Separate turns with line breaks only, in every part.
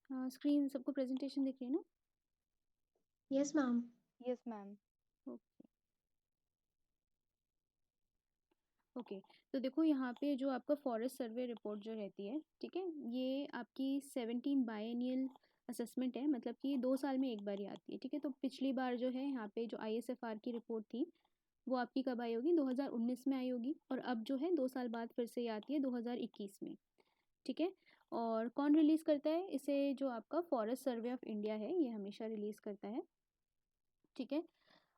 Screen सबको presentation दिख रही है ना?
Yes ma'am.
Yes ma'am.
Okay. तो देखो यहाँ पे जो आपका फॉरेस्ट सर्वे रिपोर्ट जो रहती है, ठीक है, ये आपकी 17 बायनियल असेसमेंट है, मतलब कि 2 साल में एक बार ही आती है, ठीक है। तो पिछली बार जो है यहाँ पे जो ISFR की रिपोर्ट थी वो आपकी कब आई होगी? 2019 में आई होगी, और अब जो है 2 साल बाद फिर से ये आती है 2021 में, ठीक है। और कौन रिलीज़ करता है इसे? जो आपका फॉरेस्ट सर्वे ऑफ इंडिया है, ये हमेशा रिलीज़ करता है, ठीक है।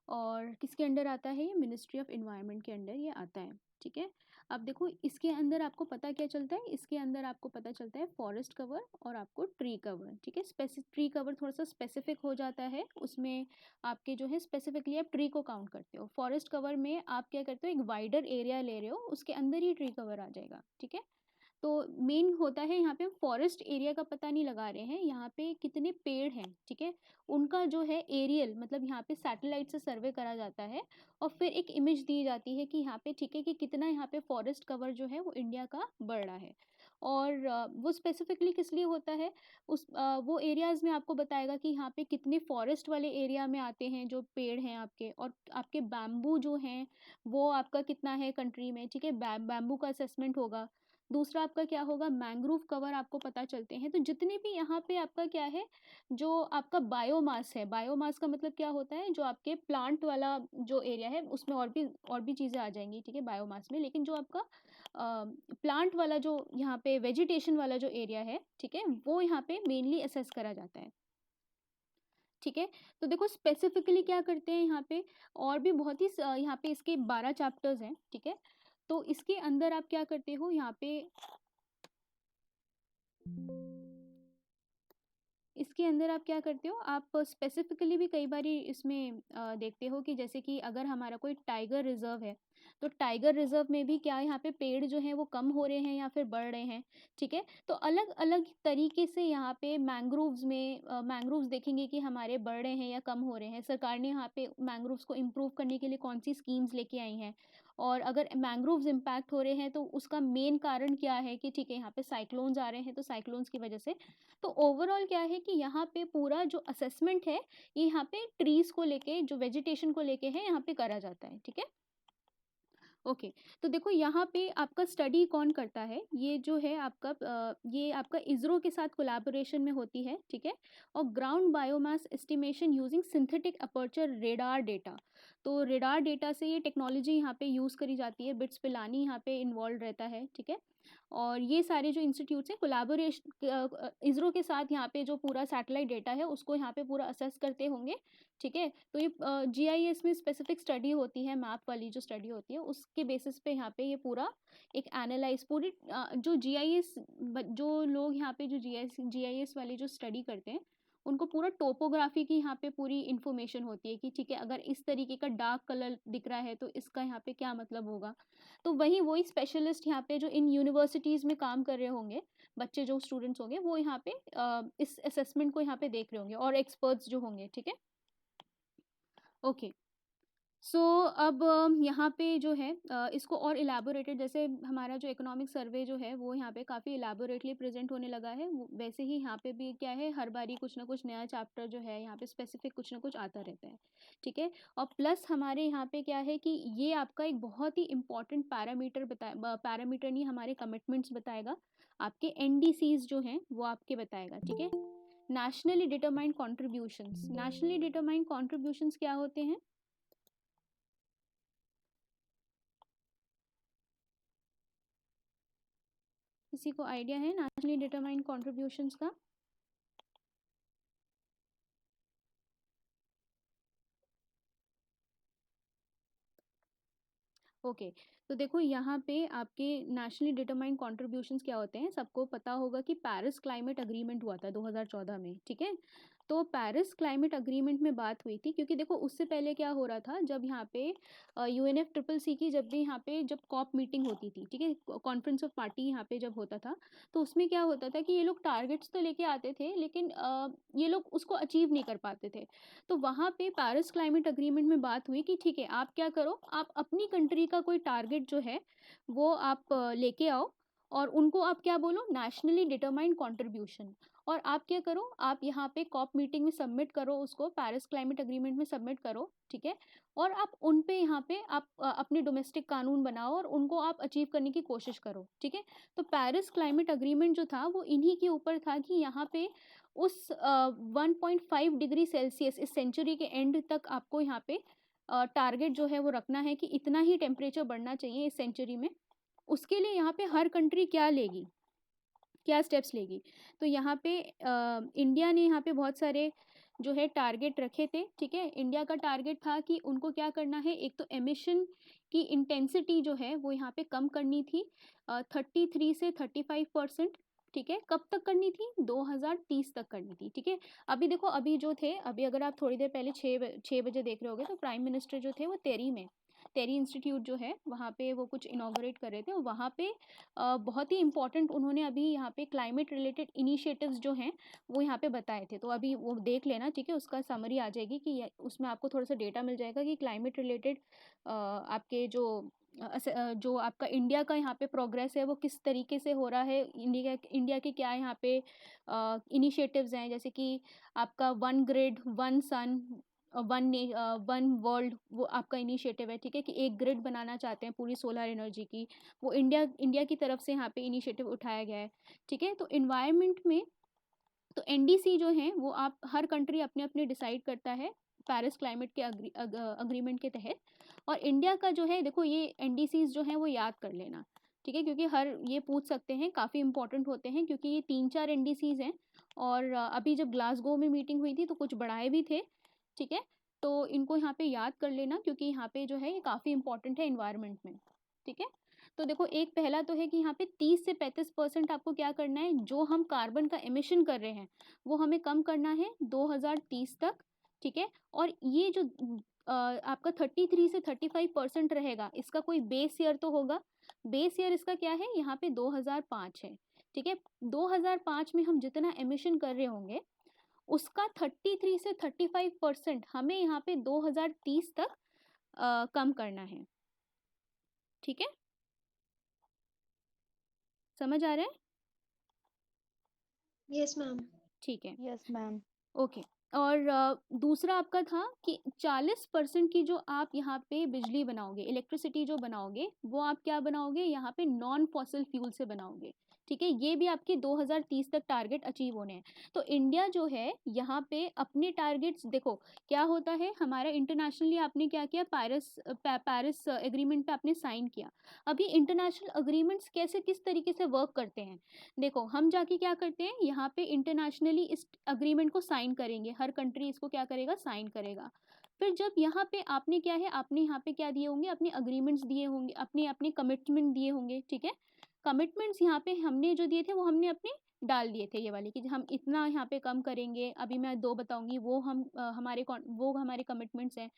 और किसके अंडर आता है? ये मिनिस्ट्री ऑफ इन्वायरमेंट के अंडर ये आता है, ठीक है। अब देखो इसके अंदर आपको पता क्या चलता है? इसके अंदर आपको पता चलता है फॉरेस्ट कवर और आपको ट्री कवर, ठीक है। ट्री कवर थोड़ा सा स्पेसिफिक हो जाता है, उसमें आपके जो है स्पेसिफिकली आप ट्री को काउंट करते हो। फॉरेस्ट कवर में आप क्या करते हो? एक वाइडर एरिया ले रहे हो, उसके अंदर ही ट्री कवर आ जाएगा, ठीक है। तो मेन होता है यहाँ पे फॉरेस्ट एरिया का पता नहीं लगा रहे हैं, यहाँ पे कितने पेड़ हैं, ठीक है, उनका जो है एरियल, मतलब यहाँ पे सैटेलाइट से सर्वे करा जाता है और फिर एक इमेज दी जाती है कि यहाँ पे, ठीक है, कि कितना यहाँ पे फॉरेस्ट कवर जो है वो इंडिया का बढ़ रहा है। और वो स्पेसिफिकली किस लिए होता है? वो एरियाज़ में आपको बताएगा कि यहाँ पे कितने फॉरेस्ट वाले एरिया में आते हैं जो पेड़ हैं आपके, और आपके बैम्बू जो हैं वो आपका कितना है कंट्री में, ठीक है। बैम्बू का असेसमेंट होगा। दूसरा आपका क्या होगा? मैंग्रोव कवर आपको पता चलते हैं। तो जितने भी यहाँ पे आपका क्या है, जो आपका बायोमास है, बायोमास का मतलब क्या होता है? जो आपके प्लांट वाला जो एरिया है उसमें और भी चीज़ें आ जाएंगी, ठीक है, बायोमास में। लेकिन जो आपका प्लांट वाला जो यहाँ पे वेजिटेशन वाला जो एरिया है, ठीक है, वो यहाँ पे मेनली असेस करा जाता है, ठीक है। तो देखो स्पेसिफिकली क्या करते हैं यहाँ पे, और भी बहुत ही यहाँ पे इसके 12 चैप्टर्स हैं, ठीक है। तो इसके अंदर आप क्या करते हो यहाँ पे, इसके अंदर आप क्या करते हो? आप स्पेसिफिकली भी कई बार इसमें देखते हो कि जैसे कि अगर हमारा कोई टाइगर रिजर्व है, तो टाइगर रिजर्व में भी क्या यहाँ पे पेड़ जो हैं वो कम हो रहे हैं या फिर बढ़ रहे हैं, ठीक है। तो अलग अलग तरीके से यहाँ पे मैंग्रोव्स में मैंग्रोव्स देखेंगे कि हमारे बढ़ रहे हैं या कम हो रहे हैं। सरकार ने यहाँ पे मैंग्रोव्स को इम्प्रूव करने के लिए कौन सी स्कीम्स लेके आई हैं, और अगर मैंग्रोव्स इम्पैक्ट हो रहे हैं तो उसका मेन कारण क्या है कि, ठीक है, यहाँ पे साइक्लोन्स आ रहे हैं तो साइक्लोन्स की वजह से। तो ओवरऑल क्या है कि यहाँ पे पूरा जो असेसमेंट है ये यहाँ पे ट्रीज को लेके, जो वेजिटेशन को लेके है, यहाँ पे करा जाता है, ठीक है। ओके। तो देखो यहाँ पे आपका स्टडी कौन करता है? ये जो है आपका ये आपका इसरो के साथ कोलैबोरेशन में होती है, ठीक है। और ground biomass estimation using synthetic aperture radar data. तो रेडार डेटा से ये टेक्नोलॉजी यहाँ पे यूज़ करी जाती है, बिट्स पिलानी यहाँ पे इन्वॉल्व रहता है, ठीक है। और ये सारे जो इंस्टीट्यूट्स हैं कोलैबोरेशन इसरो के साथ यहाँ पे जो पूरा सैटेलाइट डेटा है उसको यहाँ पे पूरा असेस करते होंगे, ठीक है। तो ये GIS में स्पेसिफिक स्टडी होती है, मैप वाली जो स्टडी होती है उसके बेसिस पे यहाँ पे ये पूरा एक एनालाइज पूरी जो GIS, जो लोग यहाँ पे जो GIS वाली जो स्टडी करते हैं उनको पूरा टोपोग्राफी की यहाँ पे पूरी इन्फॉर्मेशन होती है कि, ठीक है, अगर इस तरीके का डार्क कलर दिख रहा है तो इसका यहाँ पे क्या मतलब होगा। तो वही स्पेशलिस्ट यहाँ पे जो इन यूनिवर्सिटीज़ में काम कर रहे होंगे, बच्चे जो स्टूडेंट्स होंगे वो यहाँ पे इस असेसमेंट को यहाँ पे देख रहे होंगे, और एक्सपर्ट्स जो होंगे, ठीक है। ओके। सो अब यहाँ पे जो है इसको और इलेबोरेटेड, जैसे हमारा जो इकोनॉमिक सर्वे जो है वो यहाँ पे काफ़ी इलेबोरेटली प्रेजेंट होने लगा है, वैसे ही यहाँ पे भी क्या है, हर बारी कुछ ना कुछ नया चैप्टर जो है यहाँ पे स्पेसिफिक कुछ ना कुछ आता रहता है, ठीक है। और प्लस हमारे यहाँ पे क्या है कि ये आपका एक बहुत ही इंपॉर्टेंट पैरामीटर नहीं, हमारे कमिटमेंट्स बताएगा, आपके NDCs जो हैं वो आपके बताएगा, ठीक है। Nationally determined contributions. Nationally determined contributions क्या होते हैं? किसी को आइडिया है नेशनली डिटरमाइंड कॉन्ट्रीब्यूशंस का? ओके। तो देखो यहाँ पे आपके नेशनली डिटरमाइंड कॉन्ट्रीब्यूशंस क्या होते हैं, सबको पता होगा कि पेरिस क्लाइमेट अग्रीमेंट हुआ था 2014 में, ठीक है। तो पेरिस क्लाइमेट अग्रीमेंट में बात हुई थी, क्योंकि देखो उससे पहले क्या हो रहा था, जब यहाँ पे UNFCCC की जब भी यहाँ पे जब कॉप मीटिंग होती थी, ठीक है, कॉन्फ्रेंस ऑफ पार्टी यहाँ पे जब होता था, तो उसमें क्या होता था कि ये लोग टारगेट्स तो लेके आते थे लेकिन ये लोग उसको अचीव नहीं कर पाते थे। तो वहाँ पे पेरिस क्लाइमेट अग्रीमेंट में बात हुई कि, ठीक है, आप क्या करो, आप अपनी कंट्री का कोई टारगेट जो है वो आप लेके आओ, और उनको आप क्या बोलो, नेशनली डिटरमाइंड कंट्रीब्यूशन। और आप क्या करो, आप यहाँ पे कॉप मीटिंग में सबमिट करो, उसको पेरिस क्लाइमेट अग्रीमेंट में सबमिट करो, ठीक है। और आप उन पे यहाँ पे आप अपने डोमेस्टिक कानून बनाओ और उनको आप अचीव करने की कोशिश करो, ठीक है। तो पेरिस क्लाइमेट अग्रीमेंट जो था वो इन्हीं के ऊपर था कि यहाँ पे उस 1.5 डिग्री सेल्सियस इस सेंचुरी के एंड तक आपको यहाँ पे टारगेट जो है वो रखना है कि इतना ही टेम्परेचर बढ़ना चाहिए इस सेंचुरी में। उसके लिए यहाँ पे हर कंट्री क्या लेगी, क्या स्टेप्स लेगी। तो यहाँ पे इंडिया ने यहाँ पे बहुत सारे जो है टारगेट रखे थे, ठीक है। इंडिया का टारगेट था कि उनको क्या करना है, एक तो एमिशन की इंटेंसिटी जो है वो यहाँ पे कम करनी थी 33 से 35%, ठीक है। कब तक करनी थी, 2030 तक करनी थी, ठीक है। अभी देखो, अभी जो थे, अभी अगर आप थोड़ी देर पहले 6 बजे देख रहे होगे तो प्राइम मिनिस्टर जो थे वो टेरी इंस्टीट्यूट जो है वहाँ पे वो कुछ इनॉग्रेट कर रहे थे, और वहाँ पे बहुत ही इंपॉर्टेंट उन्होंने अभी यहाँ पे क्लाइमेट रिलेटेड इनिशिएटिव्स जो हैं वो यहाँ पे बताए थे। तो अभी वो देख लेना, ठीक है, उसका समरी आ जाएगी कि उसमें आपको थोड़ा सा डेटा मिल जाएगा कि क्लाइमेट रिलेटेड आपके जो आपका इंडिया का यहाँ पे प्रोग्रेस है वो किस तरीके से हो रहा है। इंडिया के क्या यहाँ पे इनिशिएटिव्स हैं, जैसे कि आपका 1 ग्रिड 1 सन 1 वर्ल्ड, वो आपका इनिशिएटिव है, ठीक है, कि एक ग्रिड बनाना चाहते हैं पूरी सोलर एनर्जी की। वो इंडिया की तरफ से यहाँ पे इनिशिएटिव उठाया गया है, ठीक है। तो इन्वायरमेंट में तो एनडीसी जो है वो आप हर कंट्री अपने अपने डिसाइड करता है पेरिस क्लाइमेट के अग्रीमेंट के तहत। और इंडिया का जो है, देखो ये एनडीसीज जो हैं वो याद कर लेना, ठीक है, क्योंकि हर ये पूछ सकते हैं, काफ़ी इंपॉर्टेंट होते हैं, क्योंकि ये 3-4 एनडीसीज हैं। और अभी जब ग्लासगो में मीटिंग हुई थी तो कुछ बढ़ाए भी थे, ठीक है। तो इनको यहाँ पे याद कर लेना, क्योंकि यहाँ पे जो है ये काफ़ी इंपॉर्टेंट है इन्वायरमेंट में, ठीक है। तो देखो, एक पहला तो है कि यहाँ पे 30 से 35% आपको क्या करना है, जो हम कार्बन का एमिशन कर रहे हैं वो हमें कम करना है 2030 तक, ठीक है। और ये जो आपका 33 से 35% रहेगा, इसका कोई बेस ईयर तो होगा। बेस ईयर इसका क्या है, यहाँ पे 2005 है, ठीक है। 2005 में हम जितना एमिशन कर रहे होंगे उसका 33 से 35% हमें यहाँ पे 2030 तक कम करना है, ठीक है। समझ आ रहा है?
Yes ma'am.
ठीक है,
यस मैम।
ओके। और दूसरा आपका था कि 40% की जो आप यहाँ पे बिजली बनाओगे, इलेक्ट्रिसिटी जो बनाओगे, वो आप क्या बनाओगे, यहाँ पे नॉन फॉसिल फ्यूल से बनाओगे, ठीक है। ये भी आपके 2030 तक टारगेट अचीव होने हैं। तो इंडिया जो है यहाँ पे अपने टारगेट्स, देखो क्या होता है हमारा, इंटरनेशनली आपने क्या किया, पेरिस एग्रीमेंट पे आपने साइन किया। अभी इंटरनेशनल अग्रीमेंट्स कैसे, किस तरीके से वर्क करते हैं, देखो हम जाके क्या करते हैं, यहाँ पे इंटरनेशनली इस अग्रीमेंट को साइन करेंगे, हर कंट्री इसको क्या करेगा, साइन करेगा। फिर जब यहाँ पे आपने क्या है, आपने यहाँ पे क्या दिए होंगे, अपने अग्रीमेंट्स दिए होंगे, अपने अपने कमिटमेंट दिए होंगे, ठीक है। कमिटमेंट्स यहाँ पे हमने जो दिए थे वो हमने अपने डाल दिए थे, ये वाले कि हम इतना यहाँ पे कम करेंगे। अभी मैं 2 बताऊंगी, वो वो हमारे कमिटमेंट्स हैं,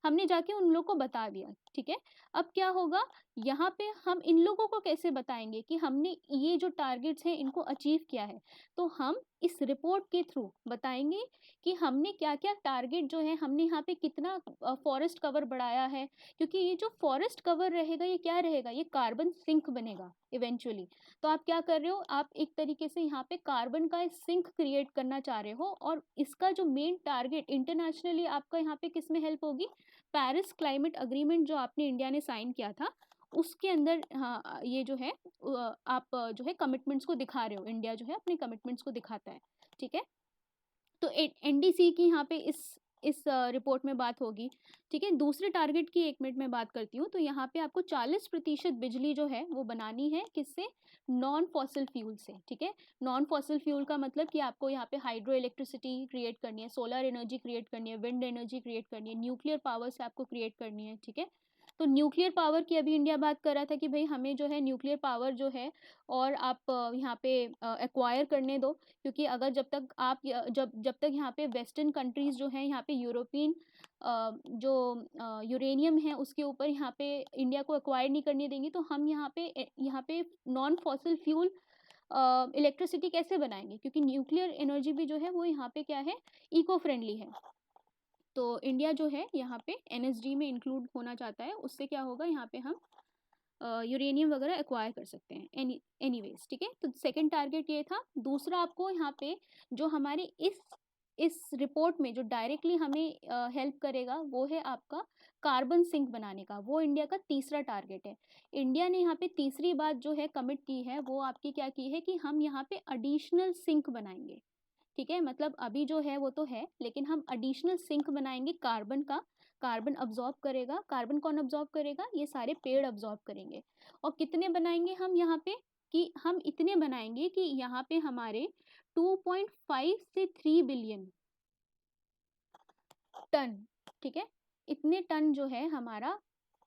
हमने जाके उन लोग को बता दिया, ठीक है। अब क्या होगा, यहाँ पे हम इन लोगों को कैसे बताएंगे कि हमने ये जो टारगेट्स हैं इनको अचीव किया है। तो हम इस रिपोर्ट के थ्रू बताएंगे कि हमने क्या क्या टारगेट जो है, हमने यहाँ पे कितना फॉरेस्ट कवर बढ़ाया है, क्योंकि ये जो फॉरेस्ट कवर रहेगा ये क्या रहेगा, ये कार्बन सिंक बनेगा इवेंचुअली। तो आप क्या कर रहे हो, आप एक तरीके से यहाँ पे कार्बन का सिंक क्रिएट करना चाह रहे हो, और इसका जो मेन टारगेट इंटरनेशनली आपका यहाँ पे किस में हेल्प होगी, पेरिस क्लाइमेट अग्रीमेंट जो आपने इंडिया ने साइन किया था उसके अंदर। हाँ, ये जो है आप जो है कमिटमेंट्स को दिखा रहे हो, इंडिया जो है अपने कमिटमेंट्स को दिखाता है, ठीक है। तो एनडीसी की यहाँ पे इस रिपोर्ट में बात होगी, ठीक है। दूसरे टारगेट की 1 मिनट में बात करती हूँ। तो यहाँ पे आपको 40% बिजली जो है वो बनानी है, किससे, नॉन फॉसिल फ्यूल से, ठीक है। नॉन फॉसिल फ्यूल का मतलब कि आपको यहाँ पे हाइड्रो इलेक्ट्रिसिटी क्रिएट करनी है, सोलर एनर्जी क्रिएट करनी है, विंड एनर्जी क्रिएट करनी है, न्यूक्लियर पावर से आपको क्रिएट करनी है, ठीक है। तो न्यूक्लियर पावर की अभी इंडिया बात कर रहा था कि भाई हमें जो है न्यूक्लियर पावर जो है और आप यहाँ पे एक्वायर करने दो, क्योंकि अगर जब तक यहाँ पे वेस्टर्न कंट्रीज जो हैं, यहाँ पे यूरोपियन जो यूरेनियम है उसके ऊपर यहाँ पे इंडिया को एक्वायर नहीं करने देंगे, तो हम यहाँ पे नॉन फॉसिल फ्यूल इलेक्ट्रिसिटी कैसे बनाएंगे, क्योंकि न्यूक्लियर एनर्जी भी जो है वो यहाँ पे क्या है, इको फ्रेंडली है। तो इंडिया जो है यहाँ पे एनएसडी में इंक्लूड होना चाहता है, उससे क्या होगा, यहाँ पे हम यूरेनियम वगैरह एक्वायर कर सकते हैं एनीवेज, ठीक है। तो सेकंड टारगेट ये था। दूसरा आपको यहाँ पे जो हमारे इस रिपोर्ट में जो डायरेक्टली हमें हेल्प करेगा वो है आपका कार्बन सिंक बनाने का। वो इंडिया का तीसरा टारगेट है। इंडिया ने यहाँ पे तीसरी बात जो है कमिट की है वो आपकी क्या की है कि हम यहाँ पे एडिशनल सिंक बनाएंगे, ठीक है। मतलब अभी जो है वो तो है, लेकिन हम एडिशनल सिंक बनाएंगे कार्बन का। कार्बन अब्जॉर्ब करेगा। कार्बन कौन अब्जॉर्ब करेगा? ये सारे पेड़ अब्जॉर्ब करेंगे। और कितने बनाएंगे हम यहाँ पे? कि हम इतने बनाएंगे कि यहाँ पे हमारे 2.5 से 3 बिलियन टन, ठीक है, इतने टन जो है हमारा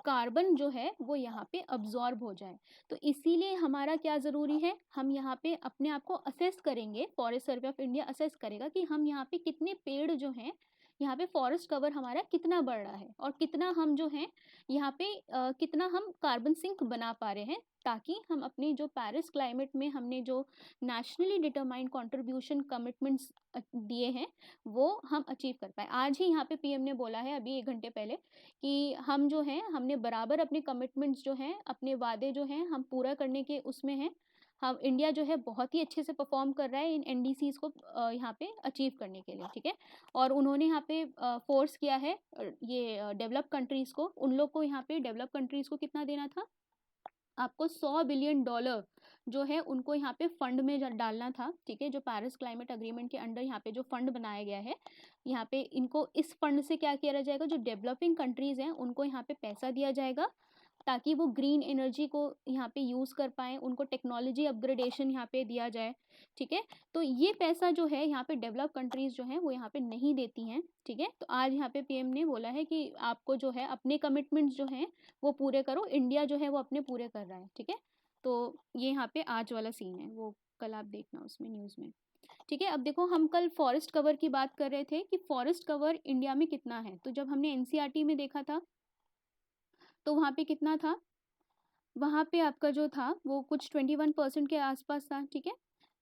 कार्बन जो है वो यहाँ पे अब्जॉर्ब हो जाए। तो इसीलिए हमारा क्या ज़रूरी है, हम यहाँ पे अपने आप को असेस करेंगे, forest survey of India assess करेगा कि हम यहाँ पे कितने पेड़ जो हैं, यहाँ पे फॉरेस्ट कवर हमारा कितना बढ़ रहा है और कितना हम जो हैं यहाँ पे कितना हम कार्बन सिंक बना पा रहे हैं, ताकि हम अपनी जो पेरिस क्लाइमेट में हमने जो नेशनली डिटरमाइंड कंट्रीब्यूशन कमिटमेंट्स दिए हैं वो हम अचीव कर पाए। आज ही यहाँ पे पीएम ने बोला है अभी 1 घंटे पहले कि हम जो हैं हमने बराबर अपने कमिटमेंट्स जो हैं, अपने वादे जो हैं हम पूरा करने के उसमें हैं। हम इंडिया जो है बहुत ही अच्छे से परफॉर्म कर रहा है इन एनडीसीज को यहाँ पे अचीव करने के लिए, ठीक है। और उन्होंने यहाँ पे फोर्स किया है ये डेवलप कंट्रीज को, उन लोग को यहाँ पे डेवलप कंट्रीज को कितना देना था, आपको $100 बिलियन जो है उनको यहाँ पे फंड में डालना था, ठीक है। जो पेरिस क्लाइमेट अग्रीमेंट के अंडर यहाँ पे जो फंड बनाया गया है, यहाँ पे इनको इस फंड से क्या किया जाएगा, जो डेवलपिंग कंट्रीज हैं उनको यहाँ पे पैसा दिया जाएगा ताकि वो ग्रीन एनर्जी को यहाँ पे यूज़ कर पाएँ, उनको टेक्नोलॉजी अपग्रेडेशन यहाँ पे दिया जाए, ठीक है। तो ये पैसा जो है यहाँ पे डेवलप कंट्रीज जो हैं वो यहाँ पे नहीं देती हैं, ठीक है। तो आज यहाँ पे पीएम ने बोला है कि आपको जो है अपने कमिटमेंट्स जो हैं वो पूरे करो। इंडिया जो है वो अपने पूरे कर रहा है, ठीक है। तो ये यहाँ पे आज वाला सीन है, वो कल आप देखना उसमें न्यूज़ में, ठीक है। अब देखो हम कल फॉरेस्ट कवर की बात कर रहे थे कि फॉरेस्ट कवर इंडिया में कितना है। तो जब हमने एनसीईआरटी में देखा था तो वहाँ पे कितना था, वहाँ पे आपका जो था वो कुछ 21% के आसपास था, ठीक है।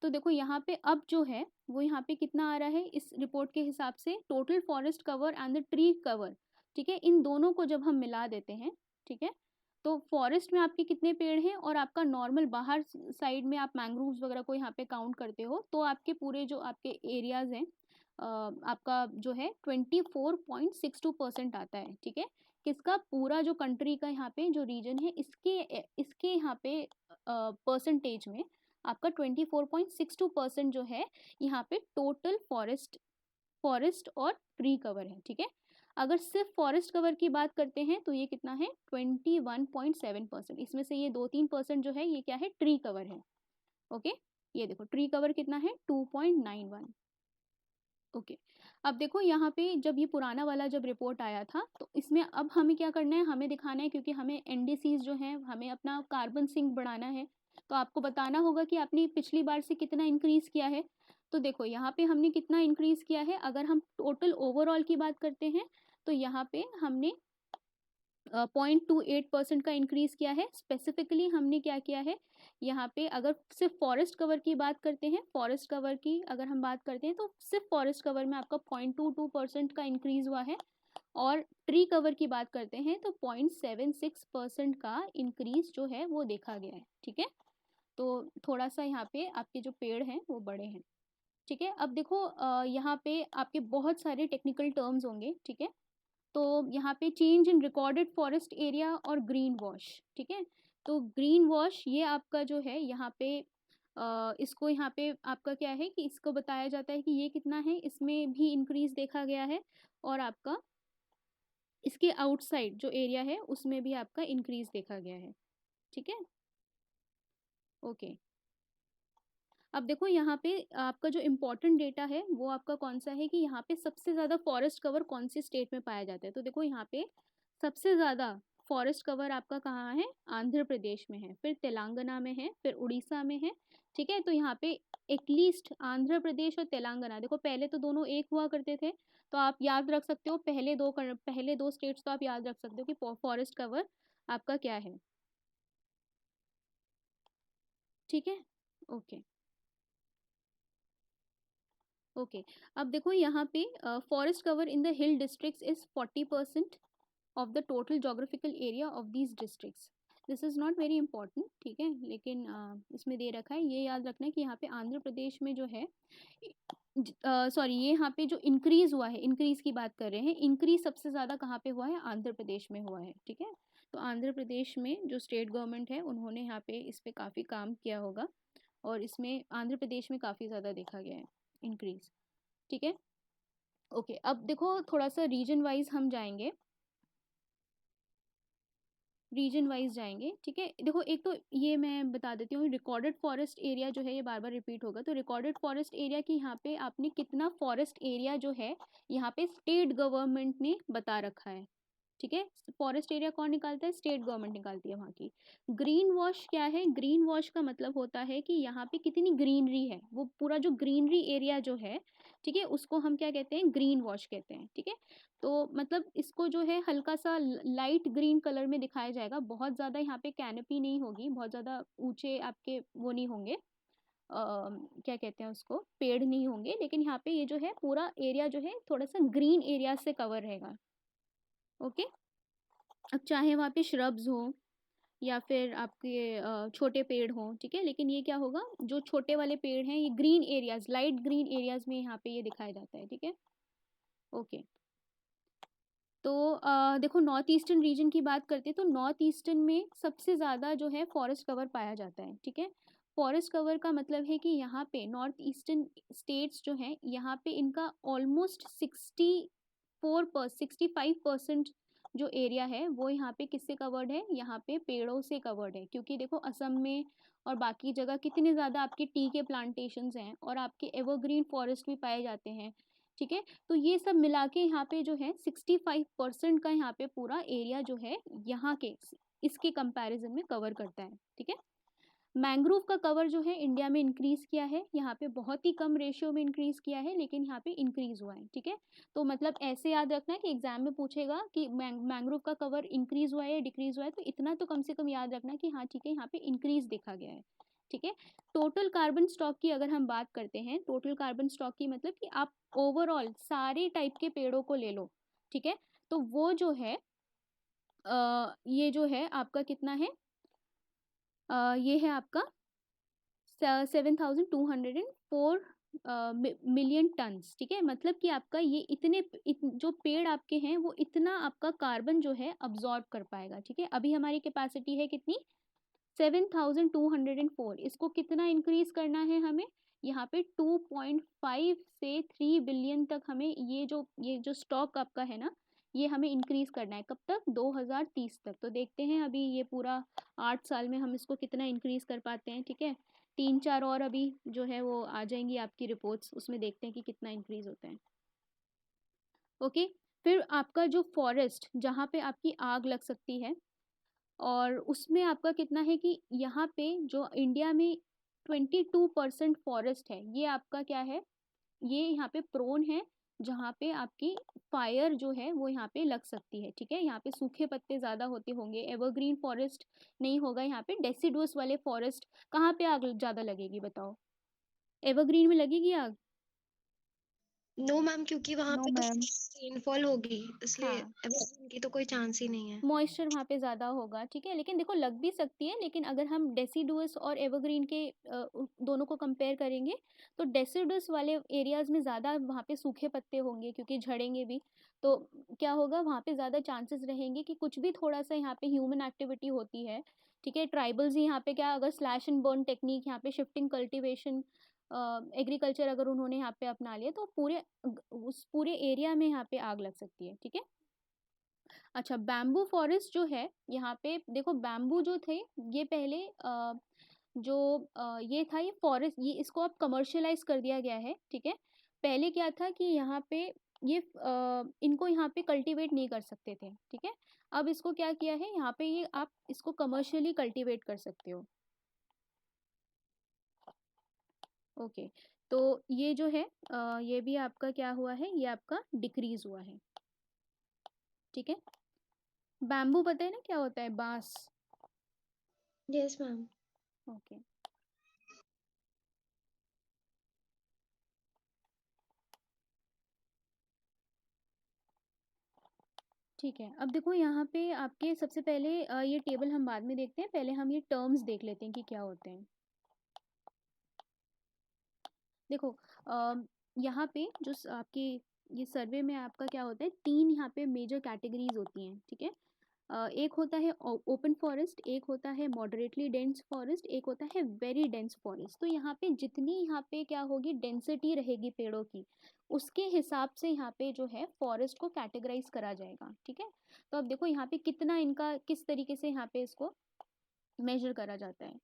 तो देखो यहाँ पे अब जो है वो यहाँ पे कितना आ रहा है इस रिपोर्ट के हिसाब से, total forest cover and the tree cover, ठीक है। इन दोनों को जब हम मिला देते हैं, ठीक है, तो फॉरेस्ट में आपके कितने पेड़ हैं और आपका नॉर्मल बाहर साइड में आप मैंग्रोव्स वगैरह को यहाँ पे काउंट करते हो तो आपके पूरे जो आपके एरियाज हैं आपका जो है 24.62% आता है, ठीक है। किसका? पूरा जो कंट्री का यहाँ पे जो रीजन है इसके इसके यहाँ पे परसेंटेज में आपका 24.62% जो है यहाँ पे टोटल फॉरेस्ट और ट्री कवर है, ठीक है। अगर सिर्फ फॉरेस्ट कवर की बात करते हैं तो ये कितना है 21.7%। इसमें से ये 2-3% जो है ये क्या है, ट्री कवर है, ओके। ये देखो ट्री कवर कितना है 2.91, ओके। अब देखो यहाँ पे जब ये पुराना वाला जब रिपोर्ट आया था तो इसमें अब हमें क्या करना है, हमें दिखाना है, क्योंकि हमें एनडीसीज जो हैं हमें अपना कार्बन सिंक बढ़ाना है, तो आपको बताना होगा कि आपने पिछली बार से कितना इंक्रीज़ किया है। तो देखो यहाँ पे हमने कितना इंक्रीज़ किया है, अगर हम टोटल ओवरऑल की बात करते हैं तो यहाँ पे हमने 0.28% का इंक्रीज़ किया है। स्पेसिफिकली हमने क्या किया है यहाँ पे, अगर सिर्फ फॉरेस्ट कवर की बात करते हैं, फॉरेस्ट कवर की अगर हम बात करते हैं तो सिर्फ फॉरेस्ट कवर में आपका 0.22% का इंक्रीज़ हुआ है, और ट्री कवर की बात करते हैं तो 0.76% का इंक्रीज़ जो है वो देखा गया है, ठीक है। तो थोड़ा सा यहाँ पे आपके जो पेड़ हैं वो बड़े हैं, ठीक है। अब देखो यहाँ पे आपके बहुत सारे टेक्निकल टर्म्स होंगे, ठीक है। तो यहाँ पे change in recorded forest area और ग्रीन वॉश, ठीक है। तो ग्रीन वॉश ये आपका जो है यहाँ पे इसको यहाँ पे आपका क्या है कि इसको बताया जाता है कि ये कितना है, इसमें भी इंक्रीज देखा गया है, और आपका इसके आउटसाइड जो एरिया है उसमें भी आपका इंक्रीज देखा गया है, ठीक है, ओके। अब देखो यहाँ पे आपका जो इम्पोर्टेंट डेटा है वो आपका कौन सा है कि यहाँ पे सबसे ज़्यादा फॉरेस्ट कवर कौन सी स्टेट में पाया जाता है। तो देखो यहाँ पे सबसे ज़्यादा फॉरेस्ट कवर आपका कहाँ है, आंध्र प्रदेश में है, फिर तेलंगाना में है, फिर उड़ीसा में है, ठीक है। तो यहाँ पे एटलीस्ट आंध्र प्रदेश और तेलंगाना, देखो पहले तो दोनों एक हुआ करते थे, तो आप याद रख सकते हो पहले दो स्टेट्स तो आप याद रख सकते हो कि फॉरेस्ट कवर आपका क्या है, ठीक है, ओके ओके। अब देखो यहाँ पे forest cover in the hill districts is 40% of the total geographical area of these districts. This is not very important, ठीक है, लेकिन इसमें दे रखा है, ये याद रखना है कि यहाँ पे आंध्र प्रदेश में जो है, सॉरी, ये यहाँ पे जो इंक्रीज हुआ है, इंक्रीज की बात कर रहे हैं, इंक्रीज सबसे ज़्यादा कहाँ पे हुआ है, आंध्र प्रदेश में हुआ है, ठीक है। तो आंध्र प्रदेश में जो स्टेट गवर्नमेंट है उन्होंने यहाँ पे इस पे काफ़ी काम किया होगा, और इसमें आंध्र प्रदेश में काफ़ी ज़्यादा देखा गया है इंक्रीज, ठीक है। ओके, अब देखो थोड़ा सा रीजन वाइज हम जाएंगे, रीजन वाइज जाएंगे, ठीक है। देखो एक तो ये मैं बता देती हूँ, रिकॉर्डेड फॉरेस्ट एरिया जो है ये बार बार रिपीट होगा, तो रिकॉर्डेड फॉरेस्ट एरिया की यहाँ पे आपने कितना फॉरेस्ट एरिया जो है यहाँ पे स्टेट गवर्नमेंट ने बता रखा है, ठीक है। फॉरेस्ट एरिया कौन निकालता है, स्टेट गवर्नमेंट निकालती है वहाँ की। ग्रीन वॉश क्या है, ग्रीन वॉश का मतलब होता है कि यहाँ पे कितनी ग्रीनरी है, वो पूरा जो ग्रीनरी एरिया जो है, ठीक है, उसको हम क्या कहते हैं, ग्रीन वॉश कहते हैं, ठीक है। तो मतलब इसको जो है हल्का सा लाइट ग्रीन कलर में दिखाया जाएगा, बहुत ज़्यादा यहाँ पे कैनपी नहीं होगी, बहुत ज़्यादा ऊंचे आपके वो नहीं होंगे, क्या कहते हैं उसको, पेड़ नहीं होंगे, लेकिन यहाँ पे ये जो है पूरा एरिया जो है थोड़ा सा ग्रीन एरिया से कवर रहेगा, ओके। अब चाहे वहाँ पे श्रब्स हो या फिर आपके छोटे पेड़ हों, ठीक है, लेकिन ये क्या होगा, जो छोटे वाले पेड़ हैं ये green areas, light green areas में यहाँ पे ये दिखाया जाता है, ठीक है, ओके। तो देखो नॉर्थ ईस्टर्न रीजन की बात करते हैं, तो नॉर्थ ईस्टर्न में सबसे ज़्यादा जो है फॉरेस्ट कवर पाया जाता है, ठीक है। फॉरेस्ट कवर का मतलब है कि यहाँ पे नॉर्थ ईस्टर्न स्टेट्स जो हैं यहाँ पे इनका ऑलमोस्ट 65% जो एरिया है वो यहाँ पे किससे कवर्ड है, यहाँ पे पेड़ों से कवर्ड है, क्योंकि देखो असम में और बाकी जगह कितने ज़्यादा आपके टी के प्लांटेशंस हैं और आपके एवरग्रीन फॉरेस्ट भी पाए जाते हैं, ठीक है। तो ये सब मिला के यहाँ पे जो है 65% का यहाँ पे पूरा एरिया जो है यहाँ के इसके कंपैरिजन में कवर करता है, ठीक है। मैंग्रोव का कवर जो है इंडिया में इंक्रीज किया है, यहाँ पे बहुत ही कम रेशियो में इंक्रीज किया है, लेकिन यहाँ पे इंक्रीज हुआ है, ठीक है। तो मतलब ऐसे याद रखना है कि एग्जाम में पूछेगा कि मैंग्रोव का कवर इंक्रीज हुआ है या डिक्रीज हुआ है, तो इतना तो कम से कम याद रखना कि हाँ ठीक है, यहाँ पे इंक्रीज देखा गया है, ठीक है। टोटल कार्बन स्टॉक की अगर हम बात करते हैं, टोटल कार्बन स्टॉक की मतलब कि आप ओवरऑल सारे टाइप के पेड़ों को ले लो, ठीक है, तो वो जो है ये जो है आपका कितना है, ये है आपका 7204 मिलियन टन्स, ठीक है। मतलब कि आपका ये जो पेड़ आपके हैं वो इतना आपका कार्बन जो है अब्जॉर्ब कर पाएगा, ठीक है। अभी हमारी कैपेसिटी है कितनी, 7204, इसको कितना इंक्रीज करना है हमें, यहाँ पे 2.5 से 3 बिलियन तक हमें ये जो स्टॉक आपका है ना, ये हमें इंक्रीज करना है, कब तक, 2030 तक। तो देखते हैं अभी ये पूरा 8 साल में हम इसको कितना इंक्रीज कर पाते हैं, ठीक है। 3-4 और अभी जो है वो आ जाएंगी आपकी रिपोर्ट्स, उसमें देखते हैं कि कितना इंक्रीज होता है, ओके। फिर आपका जो फॉरेस्ट जहाँ पे आपकी आग लग सकती है, और उसमें आपका कितना है कि यहाँ पे जो इंडिया में 22% फॉरेस्ट है, ये आपका क्या है, ये यहाँ पे प्रोन है, जहाँ पे आपकी फायर जो है वो यहाँ पे लग सकती है, ठीक है। यहाँ पे सूखे पत्ते ज़्यादा होते होंगे, एवरग्रीन फॉरेस्ट नहीं होगा, यहाँ पे डेसिडुअस वाले फॉरेस्ट, कहाँ पे आग ज़्यादा लगेगी बताओ, एवरग्रीन में लगेगी आग,
नो मैम, क्योंकि वहां
नो
पे तो
मैम,
रेनफॉल होगी, इसलिए
हाँ,
एवरग्रीन की तो कोई चांस ही नहीं है।
मॉइस्चर वहाँ पे ज़्यादा होगा, ठीक है, लेकिन देखो लग भी सकती है, लेकिन अगर हम डेसिडुअस और एवरग्रीन के दोनों को कंपेयर करेंगे, तो डेसिडुअस वाले एरियाज में ज़्यादा वहाँ पे सूखे पत्ते होंगे, क्योंकि झड़ेंगे भी, तो क्या होगा, वहाँ पे ज़्यादा चांसेस रहेंगे कि कुछ भी थोड़ा सा यहाँ पे ह्यूमन एक्टिविटी होती है, ठीक है। ट्राइबल्स ही यहाँ पे क्या, अगर स्लैश एंड बर्न टेक्निक, यहाँ पे शिफ्टिंग कल्टिवेशन, एग्रीकल्चर अगर उन्होंने यहाँ पे अपना लिया, तो उस पूरे एरिया में यहाँ पे आग लग सकती है, ठीक है। अच्छा, बैम्बू फॉरेस्ट जो है यहाँ पे देखो, बैम्बू जो थे ये पहले ये था, ये फॉरेस्ट, ये इसको अब कमर्शियलाइज कर दिया गया है, ठीक है। पहले क्या था कि यहाँ पे इनको यहाँ पे कल्टीवेट नहीं कर सकते थे, ठीक है। अब इसको क्या किया है, यहाँ पे ये आप इसको कमर्शियली कल्टीवेट कर सकते हो, ओके। तो ये जो है ये भी आपका क्या हुआ है, ये आपका डिक्रीज हुआ है, ठीक है। बैम्बू पता है ना क्या होता है, बांस,
यस मैम।
ओके। ठीक है, अब देखो यहाँ पे आपके सबसे पहले ये टेबल हम बाद में देखते हैं, पहले हम ये टर्म्स देख लेते हैं कि क्या होते हैं। देखो यहाँ पे जो आपके ये सर्वे में आपका क्या होता है, 3 यहाँ पे मेजर कैटेगरीज होती हैं, ठीक है। एक होता है ओपन फॉरेस्ट, एक होता है मॉडरेटली डेंस फॉरेस्ट, एक होता है वेरी डेंस फॉरेस्ट। तो यहाँ पे जितनी यहाँ पे क्या होगी डेंसिटी रहेगी पेड़ों की, उसके हिसाब से यहाँ पे जो है फॉरेस्ट को कैटेगराइज करा जाएगा, ठीक है। तो अब देखो यहाँ पे कितना इनका किस तरीके से यहाँ पे इसको मेजर करा जाता है।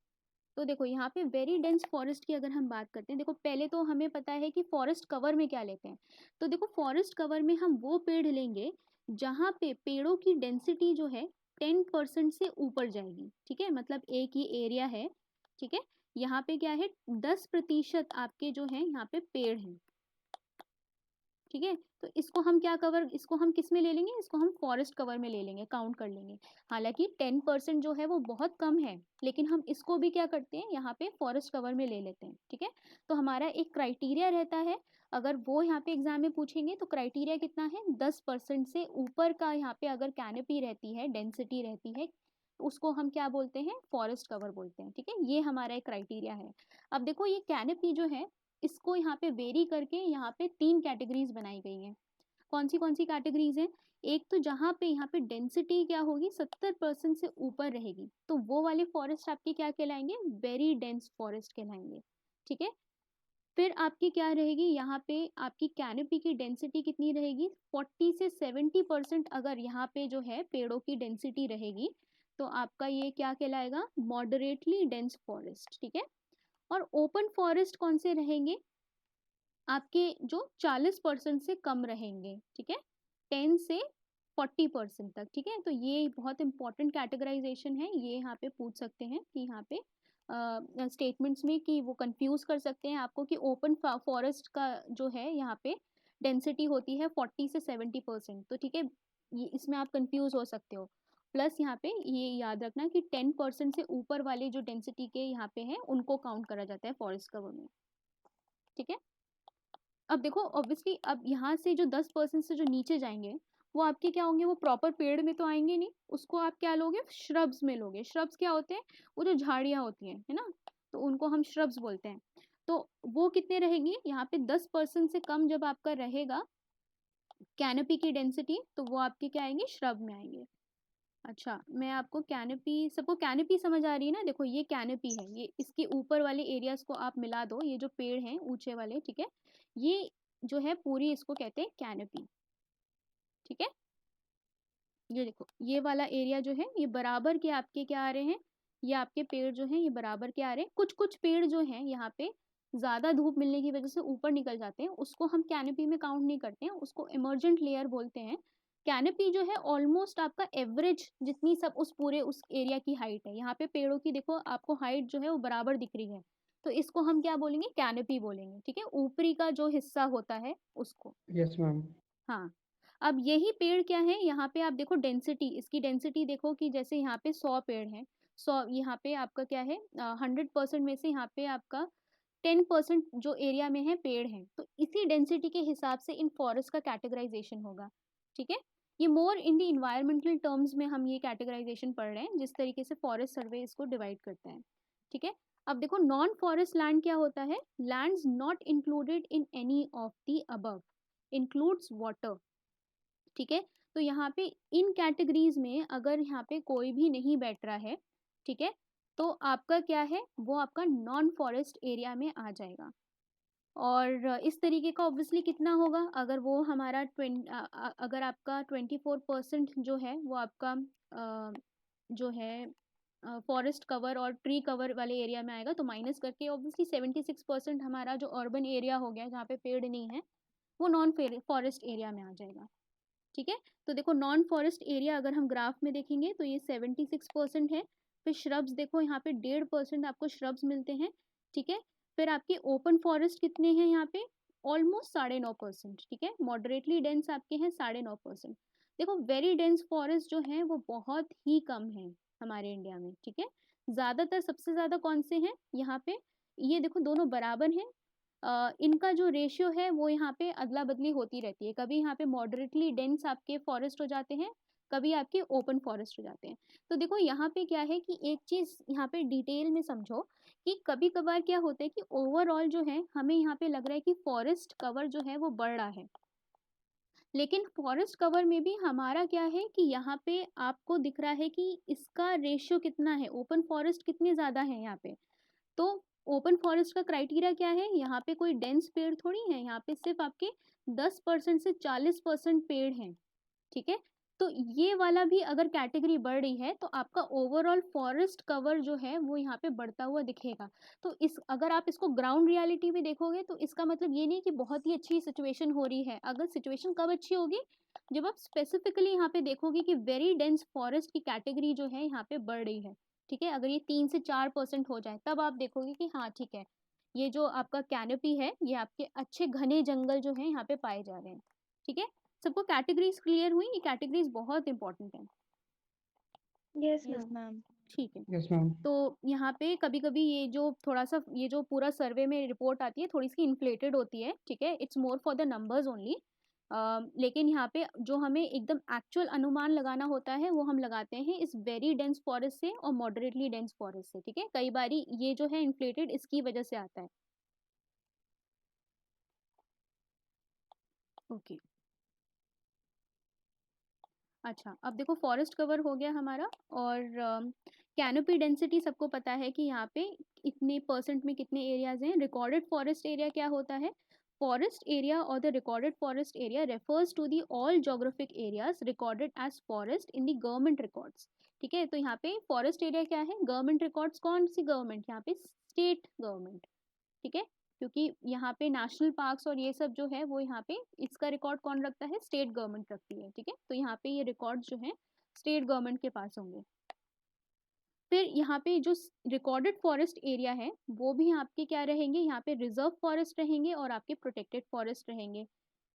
तो देखो यहाँ पे वेरी डेंस फॉरेस्ट की अगर हम बात करते हैं, देखो पहले तो हमें पता है कि फॉरेस्ट कवर में क्या लेते हैं। तो देखो फॉरेस्ट कवर में हम वो पेड़ लेंगे जहाँ पे पेड़ों की डेंसिटी जो है 10% से ऊपर जाएगी, ठीक है। मतलब एक ही एरिया है, ठीक है, यहाँ पे क्या है 10% आपके जो है यहाँ पे पेड़ हैं, ठीक है। तो इसको हम क्या कवर, इसको हम किस में ले लेंगे, इसको हम फॉरेस्ट कवर में ले लेंगे, काउंट कर लेंगे। हालांकि 10% जो है वो बहुत कम है, लेकिन हम इसको भी क्या करते हैं यहाँ पे फॉरेस्ट कवर में ले लेते हैं, ठीक है। तो हमारा एक क्राइटेरिया रहता है, अगर वो यहाँ पे एग्जाम में पूछेंगे तो क्राइटेरिया कितना है, 10% से ऊपर का यहाँ पे अगर कैनोपी रहती है, डेंसिटी रहती है, तो उसको हम क्या बोलते हैं, फॉरेस्ट कवर बोलते हैं, ठीक है। ये हमारा एक क्राइटेरिया है। अब देखो ये कैनोपी जो है इसको यहाँ पे वेरी करके यहाँ पे 3 कैटेगरीज बनाई गई हैं। कौन सी कैटेगरीज हैं, एक तो जहाँ पे यहाँ पे डेंसिटी क्या होगी 70% से ऊपर रहेगी, तो वो वाले फॉरेस्ट आपके क्या कहलाएंगे, वेरी डेंस फॉरेस्ट कहलाएंगे, ठीक है। फिर आपकी क्या रहेगी, यहाँ पे आपकी कैनोपी की डेंसिटी कितनी रहेगी, 40 से 70% अगर यहाँ पे जो है पेड़ों की डेंसिटी रहेगी, तो आपका ये क्या कहलाएगा, मॉडरेटली डेंस फॉरेस्ट, ठीक है। और ओपन फॉरेस्ट कौन से रहेंगे, आपके जो 40% से कम रहेंगे, ठीक है, 10 से 40% तक, ठीक है। तो ये बहुत इंपॉर्टेंट कैटेगराइजेशन है, ये यहाँ पे पूछ सकते हैं कि यहाँ पे स्टेटमेंट्स में कि वो कंफ्यूज कर सकते हैं आपको कि ओपन फॉरेस्ट का जो है यहाँ पे डेंसिटी होती है 40 से 70%, तो ठीक है, ये इसमें आप कंफ्यूज हो सकते हो। प्लस यहाँ पे ये याद रखना कि 10% से ऊपर वाले जो डेंसिटी के यहाँ पे हैं उनको काउंट करा जाता है फॉरेस्ट कवर में, ठीक है। अब देखो ऑब्वियसली अब यहाँ से जो 10% से जो नीचे जाएंगे वो आपके क्या होंगे, वो प्रॉपर पेड़ में तो आएंगे नहीं, उसको आप क्या लोगे, श्रब्स में लोगे। श्रब्स क्या होते हैं, वो जो झाड़ियाँ होती हैं, है ना, तो उनको हम श्रब्स बोलते हैं। तो वो कितने रहेंगे यहाँ पे, 10% से कम जब आपका रहेगा कैनोपी की डेंसिटी, तो वो आपके क्या आएंगे, श्रब में आएंगे। अच्छा, मैं आपको कैनोपी, सबको कैनोपी समझ आ रही है ना, देखो ये कैनोपी है, ये इसके ऊपर वाले एरियाज को आप मिला दो, ये जो पेड़ हैं ऊंचे वाले, ठीक है, ये जो है पूरी इसको कहते हैं कैनोपी, ठीक है। ये देखो ये वाला एरिया जो है ये बराबर के आपके क्या आ रहे हैं, ये आपके पेड़ जो हैं ये बराबर के आ रहे हैं। कुछ कुछ पेड़ जो हैं यहाँ पे ज्यादा धूप मिलने की वजह से ऊपर निकल जाते हैं, उसको हम कैनोपी में काउंट नहीं करते हैं, उसको इमर्जेंट लेयर बोलते हैं। कैनोपी जो है ऑलमोस्ट आपका एवरेज जितनी सब उस पूरे उस एरिया की हाइट है, यहाँ पे पेड़ों की देखो आपको हाइट जो है वो बराबर दिख रही है, तो इसको हम क्या बोलेंगे, कैनोपी बोलेंगे, ठीक है, ऊपरी का जो हिस्सा होता है उसको।
Yes ma'am.
हाँ, अब यही पेड़ क्या है, यहाँ पे आप देखो डेंसिटी, इसकी डेंसिटी देखो कि जैसे यहाँ पे 100 पेड़ हैं, 100 यहाँ पे आपका क्या है, 100% में से यहाँ पे आपका 10% जो एरिया में है पेड़ हैं, तो इसी डेंसिटी के हिसाब से इन फॉरेस्ट का कैटेगराइजेशन होगा, ठीक है। ये मोर इन द इन्वायरमेंटल टर्म्स में हम ये कैटेगराइजेशन पढ़ रहे हैं, जिस तरीके से फॉरेस्ट सर्वे इसको डिवाइड करता है, ठीक है। अब देखो नॉन फॉरेस्ट लैंड क्या होता है, lands not included in any of the above includes water, ठीक है। तो यहाँ पे इन कैटेगरीज में अगर यहाँ पे कोई भी नहीं बैठ रहा है, ठीक है, तो आपका क्या है, वो आपका नॉन फॉरेस्ट एरिया में आ जाएगा। और इस तरीके का ऑब्वियसली कितना होगा, अगर वो हमारा अगर आपका 24% जो है वो आपका जो है फॉरेस्ट कवर और ट्री कवर वाले एरिया में आएगा, तो माइनस करके ऑब्वियसली 76% हमारा जो अर्बन एरिया हो गया जहाँ पे पेड़ नहीं है, वो नॉन फॉरेस्ट एरिया में आ जाएगा, ठीक है। तो देखो नॉन फॉरेस्ट एरिया अगर हम ग्राफ में देखेंगे तो ये 76% है। फिर श्रब्स देखो यहाँ पे 1.5% आपको श्रब्स मिलते हैं, ठीक है। फिर आपके ओपन फॉरेस्ट कितने हैं यहाँ पे, ऑलमोस्ट 9.5%, ठीक है। मॉडरेटली डेंस आपके हैं 9.5%। देखो वेरी डेंस फॉरेस्ट जो है वो बहुत ही कम है हमारे इंडिया में, ठीक है। ज्यादातर सबसे ज्यादा कौन से हैं यहाँ पे, ये देखो दोनों बराबर हैं, इनका जो रेशियो है वो यहाँ पे अदला बदली होती रहती है। कभी यहाँ पे मॉडरेटली डेंस आपके फॉरेस्ट हो जाते हैं, कभी आपके ओपन फॉरेस्ट हो जाते हैं। तो देखो यहाँ पे क्या है कि एक चीज़ यहाँ पे डिटेल में समझो कि कभी कभार क्या होता है कि ओवरऑल जो है हमें यहाँ पे लग रहा है कि फॉरेस्ट कवर जो है वो बढ़ रहा है, लेकिन फॉरेस्ट कवर में भी हमारा क्या है कि यहाँ पे आपको दिख रहा है कि इसका रेशियो कितना है, ओपन फॉरेस्ट कितने ज़्यादा है यहाँ पे। तो ओपन फॉरेस्ट का क्राइटेरिया क्या है, यहाँ पे कोई डेंस पेड़ थोड़ी है, यहाँ पे सिर्फ आपके 10% से 40% पेड़ हैं, ठीक है। तो ये वाला भी अगर कैटेगरी बढ़ रही है तो आपका ओवरऑल फॉरेस्ट कवर जो है वो यहाँ पे बढ़ता हुआ दिखेगा। तो इस अगर आप इसको ग्राउंड रियलिटी में देखोगे तो इसका मतलब ये नहीं कि बहुत ही अच्छी सिचुएशन हो रही है। अगर सिचुएशन कब अच्छी होगी, जब आप स्पेसिफिकली यहाँ पे देखोगे कि वेरी डेंस फॉरेस्ट की कैटेगरी जो है यहाँ पे बढ़ रही है, ठीक है। अगर ये 3 से 4% हो जाए तब आप देखोगे कि हाँ ठीक है, ये जो आपका कैनोपी है ये आपके अच्छे घने जंगल जो है यहाँ पे पाए जा रहे हैं, ठीक है। सबको कैटेगरीज क्लियर हुई? ये कैटेगरीज बहुत इंपॉर्टेंट है।
Yes
yes
ma'am.
मैम।
ठीक है।
Yes ma'am.
तो यहाँ पे कभी कभी ये जो थोड़ा सा ये जो पूरा सर्वे में रिपोर्ट आती है थोड़ी सी इन्फ्लेटेड होती है, ठीक है। It's more for the numbers only. लेकिन यहाँ पे जो हमें एकदम एक्चुअल अनुमान लगाना होता है वो हम लगाते हैं इस वेरी डेंस फॉरेस्ट से और मॉडरेटली डेंस फॉरेस्ट से, ठीक है। कई बारी ये जो है इन्फ्लेटेड इसकी वजह से आता है। ओके अच्छा, अब देखो फॉरेस्ट कवर हो गया हमारा, और कैनोपी डेंसिटी सबको पता है कि यहाँ पे इतने परसेंट में कितने एरियाज हैं। रिकॉर्डेड फॉरेस्ट एरिया क्या होता है? फॉरेस्ट एरिया और the recorded forest area refers to the all geographic areas recorded as forest in the government records, ठीक है। तो यहाँ पे फॉरेस्ट एरिया क्या है? Government records. कौन सी गवर्नमेंट? यहाँ पे स्टेट गवर्नमेंट, ठीक है। क्योंकि यहाँ पे नेशनल पार्क्स और ये सब जो है वो यहाँ पे इसका रिकॉर्ड कौन रखता है? स्टेट गवर्नमेंट रखती है, ठीक है। तो यहाँ पे ये रिकॉर्ड जो है स्टेट गवर्नमेंट के पास होंगे। फिर यहाँ पे जो रिकॉर्डेड फॉरेस्ट एरिया है वो भी आपके क्या रहेंगे? यहाँ पे रिजर्व फॉरेस्ट रहेंगे और आपके प्रोटेक्टेड फॉरेस्ट रहेंगे,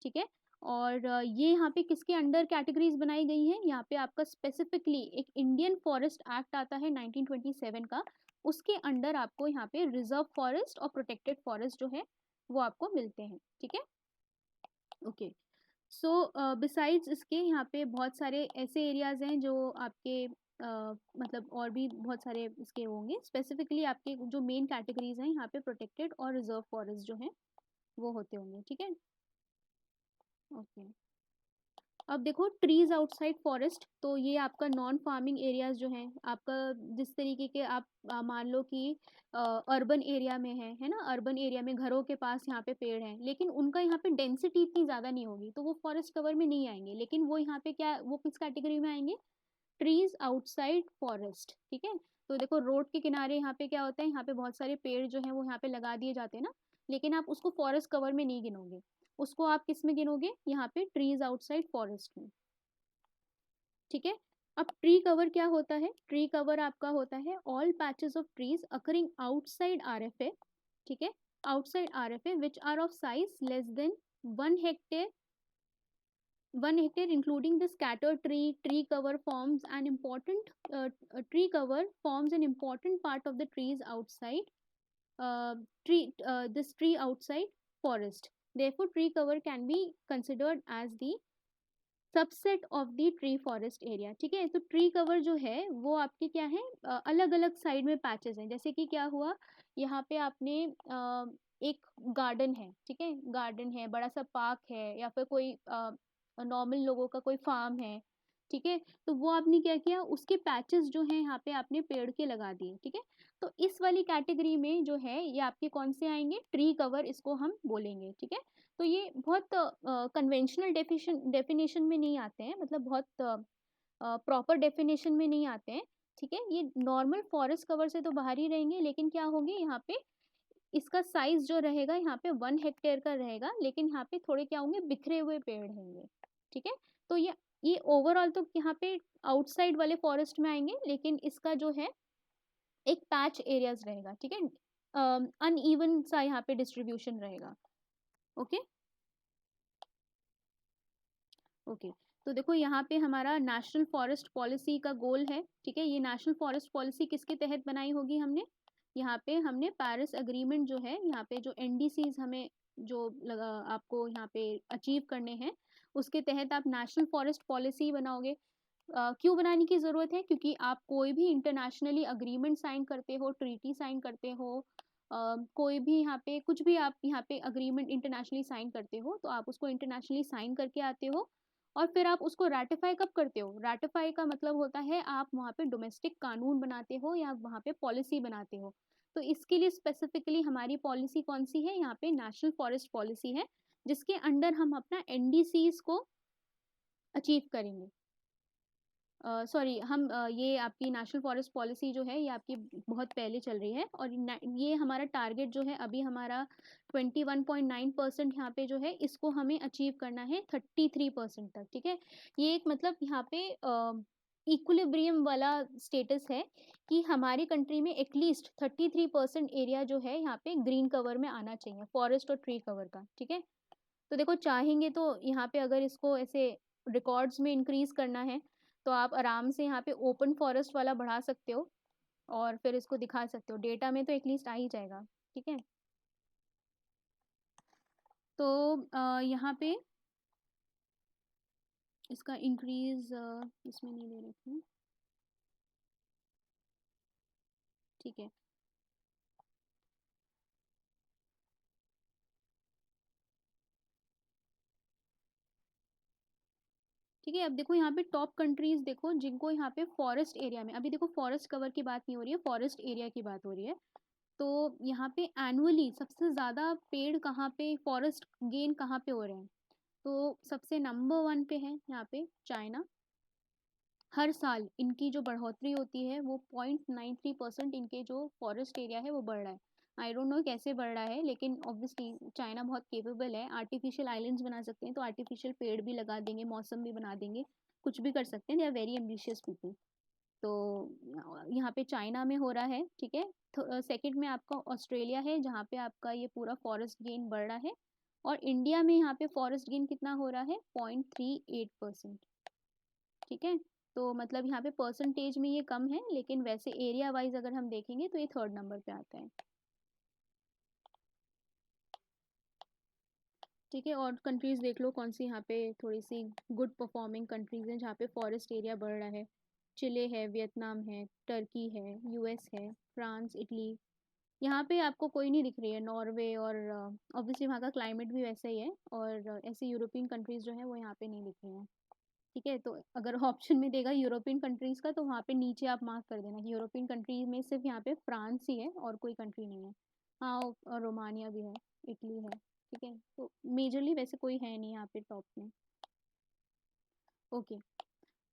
ठीक है। और ये यहाँ पे किसके अंडर कैटेगरीज बनाई गई हैं? यहाँ पे आपका स्पेसिफिकली एक इंडियन फॉरेस्ट एक्ट आता है 1927 का, उसके अंडर आपको यहाँ पे रिजर्व फॉरेस्ट और प्रोटेक्टेड फॉरेस्ट जो है वो आपको मिलते हैं, ठीक है। ओके सो बिसाइड्स इसके यहाँ पे बहुत सारे ऐसे एरियाज हैं जो आपके मतलब और भी बहुत सारे इसके होंगे। स्पेसिफिकली आपके जो मेन कैटेगरीज हैं यहाँ पे प्रोटेक्टेड और रिजर्व फॉरेस्ट जो हैं वो होते होंगे, ठीक है। ओके अब देखो ट्रीज आउटसाइड फॉरेस्ट, तो ये आपका नॉन फार्मिंग एरियाज जो हैं आपका, जिस तरीके के आप मान लो कि अर्बन एरिया में है ना, अर्बन एरिया में घरों के पास यहाँ पे पेड़ हैं लेकिन उनका यहाँ पे डेंसिटी इतनी ज़्यादा नहीं होगी तो वो फॉरेस्ट कवर में नहीं आएंगे, लेकिन वो यहाँ पे क्या, वो किस कैटेगरी में आएंगे? ट्रीज आउटसाइड फॉरेस्ट, ठीक है। तो देखो रोड के किनारे यहाँ पे क्या होता है, यहाँ पे बहुत सारे पेड़ जो है वो यहाँ पे लगा दिए जाते हैं ना, लेकिन आप उसको फॉरेस्ट कवर में नहीं गिनोगे, उसको आप किस में गिनोगे? यहाँ पे ट्रीज आउटसाइड फॉरेस्ट में, ठीक है। अब ट्री कवर क्या होता है? ट्री कवर आपका होता है all patches of trees occurring outside RFA, ठीक है, outside RFA which are of size less than 1 hectare, 1 hectare including the scattered tree cover forms an important tree cover forms an important part of the trees outside this tree outside forest. Therefore tree cover can be considered as the subset of the tree forest area, ठीक है। तो tree cover जो है वो आपके क्या है, अलग अलग साइड में पैचेस हैं। जैसे कि क्या हुआ, यहाँ पे आपने एक गार्डन है, ठीक है, गार्डन है, बड़ा सा पार्क है, या फिर कोई नॉर्मल लोगों का कोई फार्म है, ठीक है। तो वो आपने क्या किया, उसके पैचेस जो हैं यहाँ पे आपने पेड़ के लगा दिए, ठीक है। तो इस वाली कैटेगरी में जो है ये आपके कौन से आएंगे? ट्री कवर इसको हम बोलेंगे, ठीक है। तो ये बहुत कन्वेंशनल डेफिनेशन में नहीं आते हैं, मतलब बहुत प्रॉपर डेफिनेशन में नहीं आते हैं, ठीक है। ये नॉर्मल फॉरेस्ट कवर से तो बाहर ही रहेंगे, लेकिन क्या होंगे यहाँ पे, इसका साइज जो रहेगा यहाँ पे 1 हेक्टेयर का रहेगा, लेकिन यहाँ पे थोड़े क्या होंगे, बिखरे हुए पेड़ रहेंगे, ठीक है। तो ये ओवरऑल तो यहाँ पे आउटसाइड वाले फॉरेस्ट में आएंगे, लेकिन इसका जो है एक पैच एरियाज रहेगा, ठीक है, अनइवन सा यहाँ पे डिस्ट्रीब्यूशन रहेगा। ओके ओके तो देखो यहाँ पे हमारा नेशनल फॉरेस्ट पॉलिसी का गोल है, ठीक है। ये नेशनल फॉरेस्ट पॉलिसी किसके तहत बनाई होगी हमने? यहाँ पे हमने पेरिस एग्रीमेंट जो है, यहाँ पे जो एनडीसीज हमें जो लगा आपको यहाँ पे अचीव करने हैं, उसके तहत आप नेशनल फॉरेस्ट पॉलिसी बनाओगे। क्यों बनाने की ज़रूरत है? क्योंकि आप कोई भी इंटरनेशनली अग्रीमेंट साइन करते हो, ट्रीटी साइन करते हो, कोई भी यहाँ पे कुछ भी आप यहाँ पे अग्रीमेंट इंटरनेशनली साइन करते हो, तो आप उसको इंटरनेशनली साइन करके आते हो और फिर आप उसको रैटिफाई कब करते हो? रैटिफाई का मतलब होता है आप वहाँ पे डोमेस्टिक कानून बनाते हो या वहाँ पे पॉलिसी बनाते हो। तो इसके लिए स्पेसिफिकली हमारी पॉलिसी कौन सी है? यहाँ पे नेशनल फॉरेस्ट पॉलिसी है, जिसके अंडर हम अपना एनडीसीज को अचीव करेंगे। सॉरी, हम ये आपकी नेशनल फॉरेस्ट पॉलिसी जो है ये आपकी बहुत पहले चल रही है और ये हमारा टारगेट जो है अभी हमारा 21.9% यहाँ पे जो है इसको हमें अचीव करना है 33% तक। ठीक है, ये एक मतलब यहाँ पे इक्विलिब्रियम वाला स्टेटस है कि हमारी कंट्री में एटलीस्ट 33% एरिया जो है यहाँ पे ग्रीन कवर में आना चाहिए, फॉरेस्ट और ट्री कवर का। ठीक है, तो देखो चाहेंगे तो यहाँ पे अगर इसको ऐसे रिकॉर्ड्स में इंक्रीज करना है तो आप आराम से यहाँ पे ओपन फॉरेस्ट वाला बढ़ा सकते हो और फिर इसको दिखा सकते हो, डेटा में तो एटलीस्ट आ ही जाएगा। ठीक है, तो यहाँ पे इसका इंक्रीज इसमें नहीं दे रखी हूँ। ठीक है, ठीक है, अब देखो यहाँ पे टॉप कंट्रीज देखो जिनको यहाँ पे फॉरेस्ट एरिया में, अभी देखो फॉरेस्ट कवर की बात नहीं हो रही है, फॉरेस्ट एरिया की बात हो रही है। तो यहाँ पे एनुअली सबसे ज़्यादा पेड़ कहाँ पे, फॉरेस्ट गेन कहाँ पे हो रहे हैं? तो सबसे नंबर 1 पे है यहाँ पे चाइना। हर साल इनकी जो बढ़ोतरी होती है वो 0.93% इनके जो फॉरेस्ट एरिया है वो बढ़ रहा है। आई डोंट नो कैसे बढ़ रहा है, लेकिन ऑब्वियसली चाइना बहुत केपेबल है, आर्टिफिशियल आइलैंड्स बना सकते हैं, तो आर्टिफिशियल पेड़ भी लगा देंगे, मौसम भी बना देंगे, कुछ भी कर सकते हैं। They are very ambitious people. तो यहाँ पे चाइना में हो रहा है। ठीक है, सेकंड में आपका ऑस्ट्रेलिया है जहाँ पे आपका ये पूरा फॉरेस्ट गेन बढ़ रहा है, और इंडिया में यहाँ पे फॉरेस्ट गेन कितना हो रहा है? 0.38%। ठीक है, तो मतलब यहाँ पे परसेंटेज में ये कम है, लेकिन वैसे एरिया वाइज अगर हम देखेंगे तो ये थर्ड नंबर पे आता है। ठीक है, और कंट्रीज देख लो कौन सी यहाँ पे थोड़ी सी गुड परफॉर्मिंग कंट्रीज हैं जहाँ पे फॉरेस्ट एरिया बढ़ रहा है। चिले है, वियतनाम है, टर्की है, यूएस है, फ्रांस, इटली। यहाँ पे आपको कोई नहीं दिख रही है, नॉर्वे, और ऑब्वियसली वहाँ का क्लाइमेट भी वैसा ही है, और ऐसे यूरोपियन कंट्रीज जो है वो यहाँ पे नहीं दिख रही हैं। ठीक है, तो अगर ऑप्शन में देगा यूरोपियन कंट्रीज का तो वहाँ पे नीचे आप मार्क कर देना कि यूरोपियन कंट्री में सिर्फ यहाँ पे फ्रांस ही है और कोई कंट्री नहीं है। हाँ, और रोमानिया भी है, इटली है। ठीक है, तो मेजरली वैसे कोई है नहीं यहाँ पे टॉप में। ओके,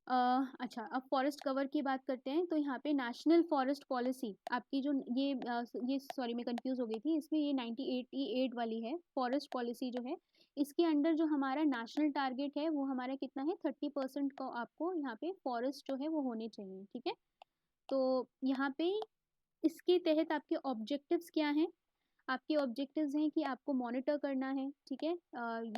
अच्छा, अब फॉरेस्ट कवर की बात करते हैं। तो यहाँ पे नेशनल फॉरेस्ट पॉलिसी आपकी जो ये सॉरी मैं कंफ्यूज हो गई थी, इसमें ये 1988 वाली है फॉरेस्ट पॉलिसी जो है। इसके अंडर जो हमारा नेशनल टारगेट है वो हमारा कितना है? 30% को आपको यहाँ पे फॉरेस्ट जो है वो होने चाहिए। ठीक है, तो यहाँ पे इसके तहत आपके ऑब्जेक्टिव्स क्या हैं? आपके ऑब्जेक्टिव्स हैं कि आपको मॉनिटर करना है। ठीक है,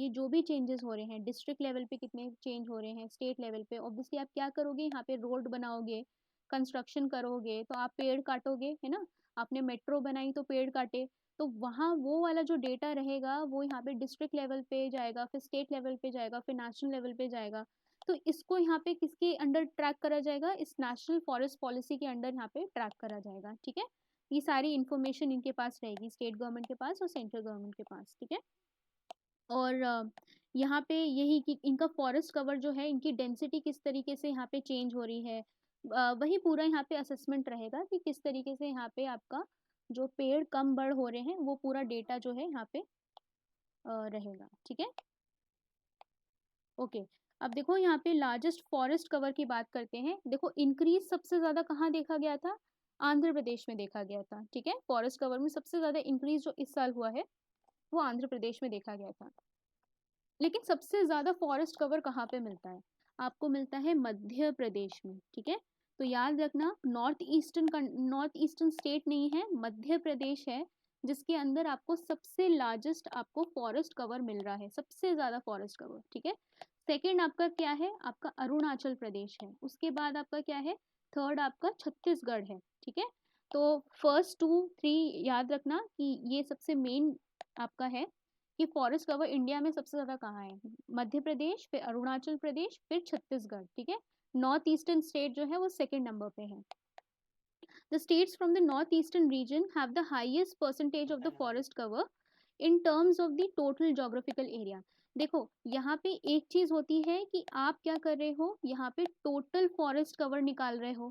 ये जो भी चेंजेस हो रहे हैं डिस्ट्रिक्ट लेवल पे, कितने चेंज हो रहे हैं स्टेट लेवल पे, ऑब्वियसली आप क्या करोगे? यहाँ पे रोड बनाओगे, कंस्ट्रक्शन करोगे तो आप पेड़ काटोगे, है ना? आपने मेट्रो बनाई तो पेड़ काटे, तो वहाँ वो वाला जो डेटा रहेगा वो यहाँ पे डिस्ट्रिक्ट लेवल पे जाएगा, फिर स्टेट लेवल पे जाएगा, फिर नेशनल लेवल पे जाएगा। तो इसको यहाँ पे किसके अंडर ट्रैक करा जाएगा? इस नेशनल फॉरेस्ट पॉलिसी के अंडर यहाँ पे ट्रैक करा जाएगा। ठीक है, ये सारी इन्फॉर्मेशन इनके पास रहेगी, स्टेट गवर्नमेंट के पास और सेंट्रल गवर्नमेंट के पास। ठीक है, और यहाँ पे यही कि इनका फॉरेस्ट कवर जो है, इनकी डेंसिटी किस तरीके से यहाँ पे चेंज हो रही है, वही पूरा यहाँ पे असेसमेंट रहेगा कि किस तरीके से यहाँ पे आपका जो पेड़ कम बढ़ हो रहे हैं वो पूरा डेटा जो है यहाँ पे रहेगा। ठीक है, ओके, अब देखो यहाँ पे लार्जेस्ट फॉरेस्ट कवर की बात करते हैं। देखो इंक्रीज सबसे ज्यादा कहाँ देखा गया था? आंध्र प्रदेश में देखा गया था। ठीक है, फॉरेस्ट कवर में सबसे ज्यादा इंक्रीज जो इस साल हुआ है वो आंध्र प्रदेश में देखा गया था। लेकिन सबसे ज्यादा फॉरेस्ट कवर कहाँ पे मिलता है? आपको मिलता है मध्य प्रदेश में। ठीक है, तो याद रखना नॉर्थ ईस्टर्न स्टेट नहीं है, मध्य प्रदेश है, जिसके अंदर आपको सबसे लार्जेस्ट आपको फॉरेस्ट कवर मिल रहा है, सबसे ज्यादा फॉरेस्ट कवर। ठीक है, सेकंड आपका क्या है? आपका अरुणाचल प्रदेश है, उसके बाद आपका क्या है? थर्ड आपका छत्तीसगढ़ है। ठीक है, तो फर्स्ट 2 3 याद रखना कि ये सबसे मेन आपका है कि फॉरेस्ट कवर इंडिया में सबसे ज़्यादा कहाँ है। मध्य प्रदेश, फिर अरुणाचल प्रदेश, फिर छत्तीसगढ़, ठीक है। नॉर्थ ईस्टर्न स्टेट जो है वो सेकेंड नंबर पे है। The states from the northeastern region have the highest percentage of the forest cover in terms of the total geographical area. देखो यहाँ पे एक चीज होती है कि आप क्या कर रहे हो, यहाँ पे टोटल फॉरेस्ट कवर निकाल रहे हो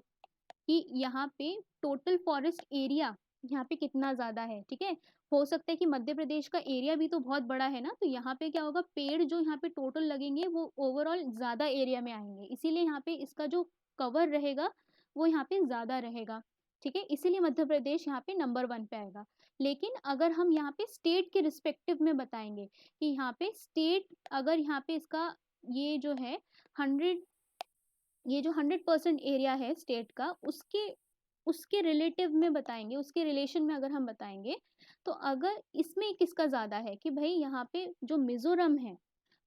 कि यहाँ पे टोटल फॉरेस्ट एरिया यहाँ पे कितना ज्यादा है, ठीक है। हो सकता है कि मध्य प्रदेश का एरिया भी तो बहुत बड़ा है ना, तो यहाँ पे क्या होगा, पेड़ जो यहाँ पे टोटल लगेंगे वो ओवरऑल ज्यादा एरिया में आएंगे, इसीलिए यहाँ पे इसका जो कवर रहेगा वो यहाँ पे ज्यादा रहेगा, ठीक है। इसीलिए मध्य प्रदेश यहाँ पे नंबर 1 पे आएगा। लेकिन अगर हम यहाँ पे स्टेट के रिस्पेक्टिव में बताएंगे कि यहाँ पे स्टेट अगर यहाँ पे इसका ये जो है 100, ये जो 100% एरिया है स्टेट का, उसके उसके रिलेटिव में बताएंगे, उसके रिलेशन में अगर हम बताएंगे, तो अगर इसमें किसका ज्यादा है कि भाई यहाँ पे जो मिजोरम है,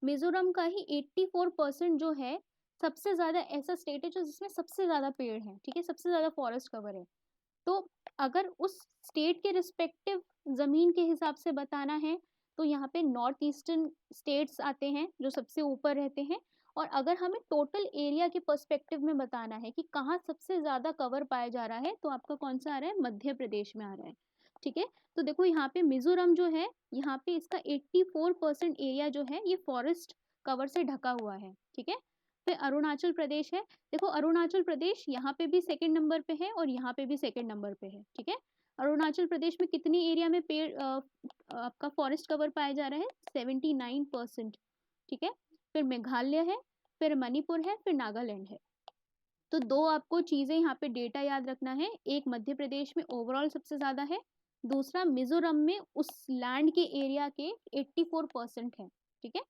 मिजोरम का ही 84% जो है, सबसे ज्यादा ऐसा स्टेट है जो जिसमें सबसे ज्यादा पेड़ है, ठीक है, सबसे ज्यादा फॉरेस्ट कवर है। तो अगर उस स्टेट के रिस्पेक्टिव जमीन के हिसाब से बताना है तो यहाँ पे नॉर्थ ईस्टर्न स्टेट्स आते हैं जो सबसे ऊपर रहते हैं। और अगर हमें टोटल एरिया के पर्सपेक्टिव में बताना है कि कहाँ सबसे ज्यादा कवर पाया जा रहा है, तो आपका कौन सा आ रहा है, मध्य प्रदेश में आ रहा है, ठीक है। तो देखो यहाँ पे मिजोरम जो है, यहाँ पे इसका 84% एरिया जो है ये फॉरेस्ट कवर से ढका हुआ है, ठीक है। फिर अरुणाचल प्रदेश है। देखो अरुणाचल प्रदेश यहाँ पे भी सेकंड नंबर पे है और यहाँ पे भी सेकंड नंबर पे है, ठीक है। अरुणाचल प्रदेश में कितनी एरिया में पेड़ आपका फॉरेस्ट कवर पाया जा रहा है, 79%, ठीक है। फिर मेघालय है, फिर मणिपुर है, फिर नागालैंड है। तो दो आपको चीजें यहाँ पे डेटा याद रखना है, एक मध्य प्रदेश में ओवरऑल सबसे ज्यादा है, दूसरा मिजोरम में उस लैंड के एरिया के 84% है, ठीक है।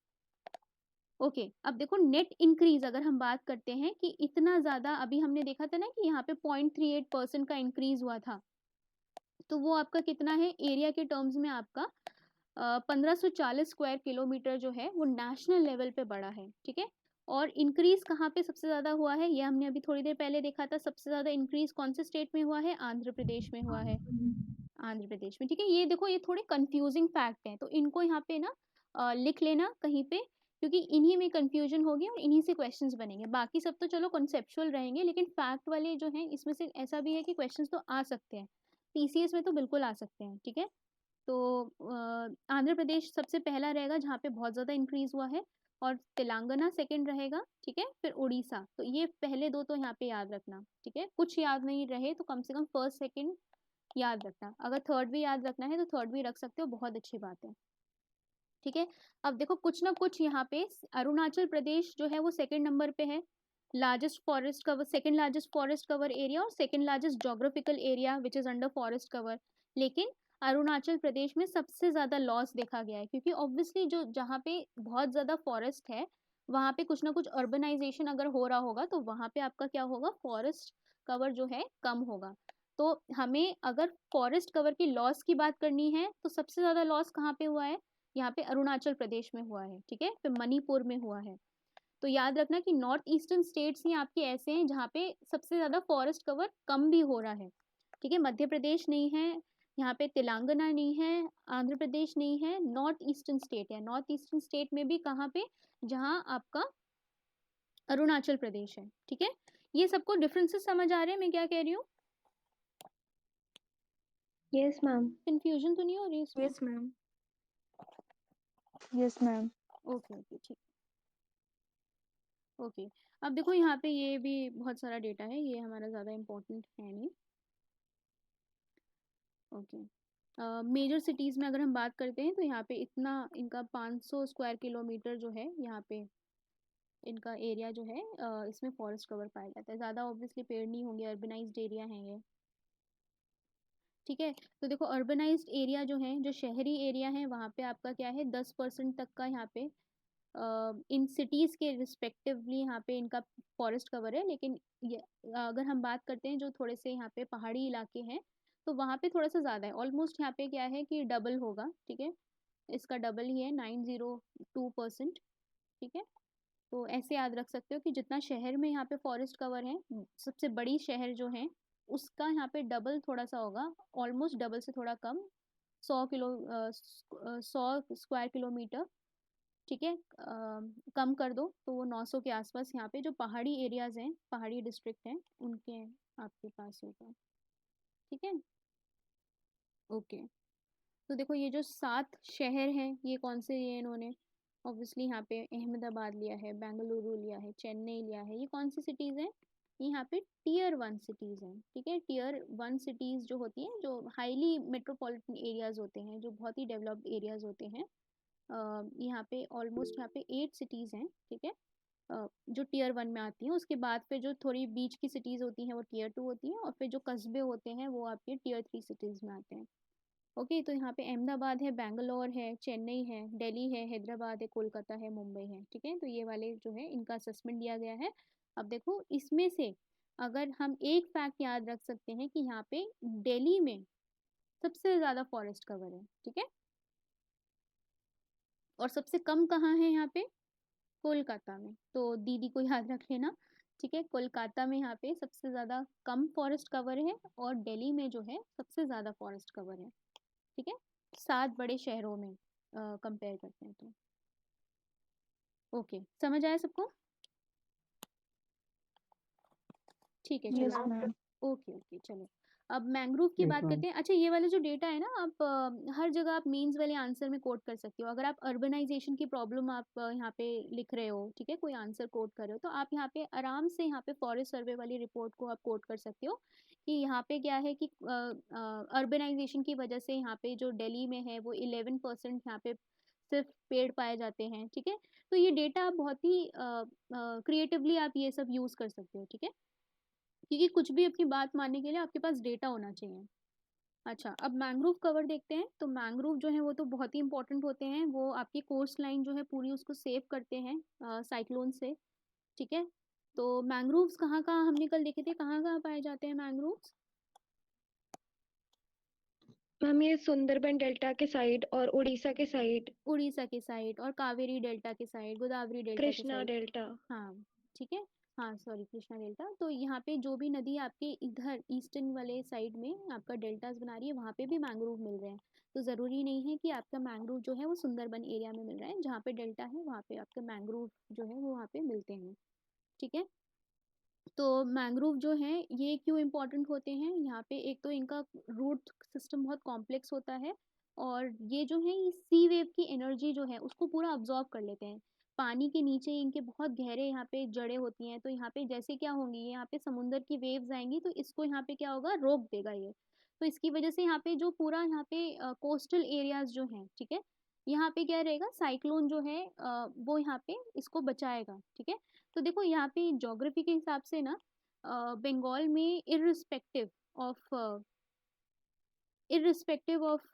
ओके अब देखो नेट इंक्रीज अगर हम बात करते हैं कि इतना ज्यादा, अभी हमने देखा था ना कि यहाँ पे 0.38% का इंक्रीज हुआ था, तो वो आपका कितना है एरिया के टर्म्स में, आपका 1540 स्क्वायर किलोमीटर जो है वो नेशनल लेवल पे बढ़ा है, ठीक है। और इंक्रीज कहाँ पे सबसे ज्यादा हुआ है, ये हमने अभी थोड़ी देर पहले देखा था, सबसे ज्यादा इंक्रीज कौन से स्टेट में हुआ है, आंध्र प्रदेश में हुआ है, आंध्र प्रदेश में, ठीक है। ये देखो ये थोड़े कंफ्यूजिंग फैक्ट हैं, तो इनको यहाँ पे ना लिख लेना कहीं पे, क्योंकि इन्हीं में कंफ्यूजन होगी और इन्हीं से क्वेश्चंस बनेंगे। बाकी सब तो चलो कॉन्सेप्चुअल रहेंगे, लेकिन फैक्ट वाले जो हैं इसमें से ऐसा भी है कि क्वेश्चंस तो आ सकते हैं, पीसीएस में तो बिल्कुल आ सकते हैं, ठीक है। तो आंध्र प्रदेश सबसे पहला रहेगा जहाँ पे बहुत ज़्यादा इंक्रीज हुआ है, और तेलंगाना सेकंड रहेगा, ठीक है, फिर उड़ीसा। तो ये पहले दो तो यहाँ पे याद रखना, ठीक है। कुछ याद नहीं रहे तो कम से कम फर्स्ट सेकंड याद रखना, अगर थर्ड भी याद रखना है तो थर्ड भी रख सकते हो, बहुत अच्छी बात है, ठीक है। अब देखो कुछ ना कुछ यहाँ पे अरुणाचल प्रदेश जो है वो सेकंड नंबर पे है, largest forest cover, second largest forest cover area और second largest geographical area which is under forest cover. लेकिन अरुणाचल प्रदेश में सबसे ज्यादा लॉस देखा गया है, क्योंकि ऑब्वियसली जो जहाँ पे बहुत ज्यादा फॉरेस्ट है वहाँ पे कुछ ना कुछ अर्बनाइजेशन अगर हो रहा होगा तो वहाँ पे आपका क्या होगा, फॉरेस्ट कवर जो है कम होगा। तो हमें अगर फॉरेस्ट कवर की लॉस की बात करनी है तो सबसे ज्यादा लॉस कहाँ पे हुआ है, यहाँ पे अरुणाचल प्रदेश में हुआ है, ठीक है, फिर मणिपुर में हुआ है। तो याद रखना कि नॉर्थ ईस्टर्न स्टेट्स ही आपके ऐसे हैं जहाँ पे सबसे ज्यादा फॉरेस्ट कवर कम भी हो रहा है, ठीक है। मध्य प्रदेश नहीं है यहाँ पे, तेलंगाना नहीं है, आंध्र प्रदेश नहीं है, नॉर्थ ईस्टर्न स्टेट है। नॉर्थ ईस्टर्न स्टेट में भी कहाँ पे, जहाँ आपका अरुणाचल प्रदेश है, ठीक है। ये सबको डिफरेंसेस समझ आ रहे हैं मैं क्या कह रही हूँ,
यस मैम।
कंफ्यूजन तो नहीं हो रही इसमें?
Yes ma'am. Yes ma'am.
Okay okay ठीक, ओके। अब देखो यहाँ पे ये भी बहुत सारा डेटा है, ये हमारा ज़्यादा इम्पोर्टेंट है नहीं, ओके। मेजर सिटीज़ में अगर हम बात करते हैं तो यहाँ पे इतना इनका 500 स्क्वायर किलोमीटर जो है यहाँ पे इनका एरिया जो है, इसमें फॉरेस्ट कवर पाया जाता है। ज़्यादा ऑब्वियसली पेड़ नहीं होंगे, अर्बनाइज्ड एरिया है ये, ठीक है। तो देखो अर्बनाइज्ड एरिया जो है, जो शहरी एरिया है, वहाँ पे आपका क्या है 10% तक का यहाँ पे इन सिटीज़ के रिस्पेक्टिवली यहाँ पे इनका फॉरेस्ट कवर है। लेकिन ये अगर हम बात करते हैं जो थोड़े से यहाँ पे पहाड़ी इलाके हैं तो वहाँ पे थोड़ा सा ज़्यादा है, ऑलमोस्ट यहाँ पे क्या है कि डबल होगा, ठीक है, इसका डबल ही है 902%, ठीक है। तो ऐसे याद रख सकते हो कि जितना शहर में यहाँ पे फॉरेस्ट कवर है, सबसे बड़ी शहर जो है उसका यहाँ पे डबल थोड़ा सा होगा, ऑलमोस्ट डबल से थोड़ा कम, 100 स्क्वायर किलोमीटर, ठीक है। कम कर दो तो वो 900 के आसपास यहाँ पे जो पहाड़ी एरियाज हैं, पहाड़ी डिस्ट्रिक्ट हैं, उनके आपके पास होगा, ठीक है। ओके, तो देखो ये जो 7 शहर हैं, ये कौन से लिए इन्होंने, ऑब्वियसली यहाँ पे अहमदाबाद लिया है, बेंगलुरु लिया है, चेन्नई लिया है, ये कौन सी सिटीज़ हैं, ये यहाँ पे टियर 1 सिटीज़ हैं, ठीक है। टियर 1 सिटीज़ जो होती हैं, जो हाईली मेट्रोपॉलिटन एरियाज होते हैं, जो बहुत ही डेवलप्ड एरियाज होते हैं, यहाँ पे ऑलमोस्ट यहाँ पे 8 सिटीज़ हैं, ठीक है, जो टियर 1 में आती हैं। उसके बाद फिर जो थोड़ी बीच की सिटीज़ होती हैं वो टियर 2 होती हैं, और फिर जो कस्बे होते हैं वो आपके टियर 3 सिटीज़ में आते हैं। ओके, तो यहाँ पे अहमदाबाद है, बैंगलोर है, चेन्नई है, दिल्ली है, हैदराबाद है, कोलकाता है, मुंबई है, ठीक है। तो ये वाले जो है इनका असेसमेंट दिया गया है। अब देखो इसमें से अगर हम एक फैक्ट याद रख सकते हैं कि यहाँ पे दिल्ली में सबसे ज़्यादा फॉरेस्ट कवर है, ठीक है, और सबसे कम कहाँ है यहाँ पे, कोलकाता में। तो दीदी को याद रख लेना, ठीक है, कोलकाता में यहाँ पे सबसे ज़्यादा कम फॉरेस्ट कवर है, और दिल्ली में जो है सबसे ज़्यादा फॉरेस्ट कवर है, ठीक है, 7 बड़े शहरों में कंपेयर करते हैं तो। ओके, समझ आया सबको, ठीक है,
यस
चलो।
मैम।
ओके ओके, चलो अब मैंग्रोव की
यस
बात
मैम।
करते हैं। अच्छा, ये वाला जो डेटा है ना, आप हर जगह आप मीन्स वाले आंसर में कोट कर सकते हो। अगर आप अर्बनाइजेशन की प्रॉब्लम आप यहाँ पे लिख रहे हो, ठीक है, कोई आंसर कोट कर रहे हो, तो आप यहाँ पे आराम से यहाँ पे फॉरेस्ट सर्वे वाली रिपोर्ट को आप कोट कर सकते हो कि यहाँ पे क्या है कि अर्बनाइजेशन की वजह से यहाँ पे जो दिल्ली में है वो 11% यहाँ पे सिर्फ पेड़ पाए जाते हैं, ठीक है। तो ये डेटा आप बहुत ही क्रिएटिवली आप ये सब यूज़ कर सकते हो, ठीक है, क्योंकि कुछ भी अपनी बात मानने के लिए आपके पास डेटा होना चाहिए। अच्छा, अब मैंग्रोव कवर देखते हैं। तो मैंग्रोव जो है वो तो बहुत ही इंपॉर्टेंट होते हैं, वो आपकी कोस्ट लाइन जो है पूरी उसको सेव करते हैं साइक्लोन से, ठीक है। तो मैंग्रोव्स कहाँ कहाँ हमने कल देखे थे, कहाँ कहाँ पाए जाते हैं मैंग्रोव्स,
मैम ये सुंदरबन डेल्टा के साइड और उड़ीसा के साइड,
उड़ीसा के साइड, और कावेरी डेल्टा के साइड, गोदावरी डेल्टा के
कृष्णा
साइड,
डेल्टा।
हाँ, ठीक है। हाँ सॉरी, कृष्णा डेल्टा। तो यहाँ पे जो भी नदी आपके इधर ईस्टर्न वाले साइड में आपका डेल्टास बना रही है, वहाँ पे भी मैंग्रोव मिल रहे हैं। तो ज़रूरी नहीं है कि आपका मैंग्रोव जो है वो सुंदरबन एरिया में मिल रहा है, जहाँ पे डेल्टा है वहाँ पे आपका मैंग्रोव जो है वो वहाँ पे मिलते हैं, ठीक है। तो मैंग्रोव जो हैं ये क्यों इम्पोर्टेंट होते हैं, यहाँ पे एक तो इनका रूट सिस्टम बहुत कॉम्प्लेक्स होता है, और ये जो है ये सी वेव की एनर्जी जो है उसको पूरा अब्जॉर्ब कर लेते हैं। पानी के नीचे इनके बहुत गहरे यहाँ पे जड़ें होती हैं, तो यहाँ पे जैसे क्या होंगी, यहाँ पे समुंदर की वेव्स आएंगी तो इसको यहाँ पे क्या होगा, रोक देगा ये। तो इसकी वजह से यहाँ पे जो पूरा यहाँ पे कोस्टल एरियाज जो हैं, ठीक है, यहाँ पे क्या रहेगा, साइक्लोन जो है वो यहाँ पे इसको बचाएगा, ठीक है। तो देखो यहाँ पे ज्योग्राफी के हिसाब से ना बंगाल में इर्रिस्पेक्टिव ऑफ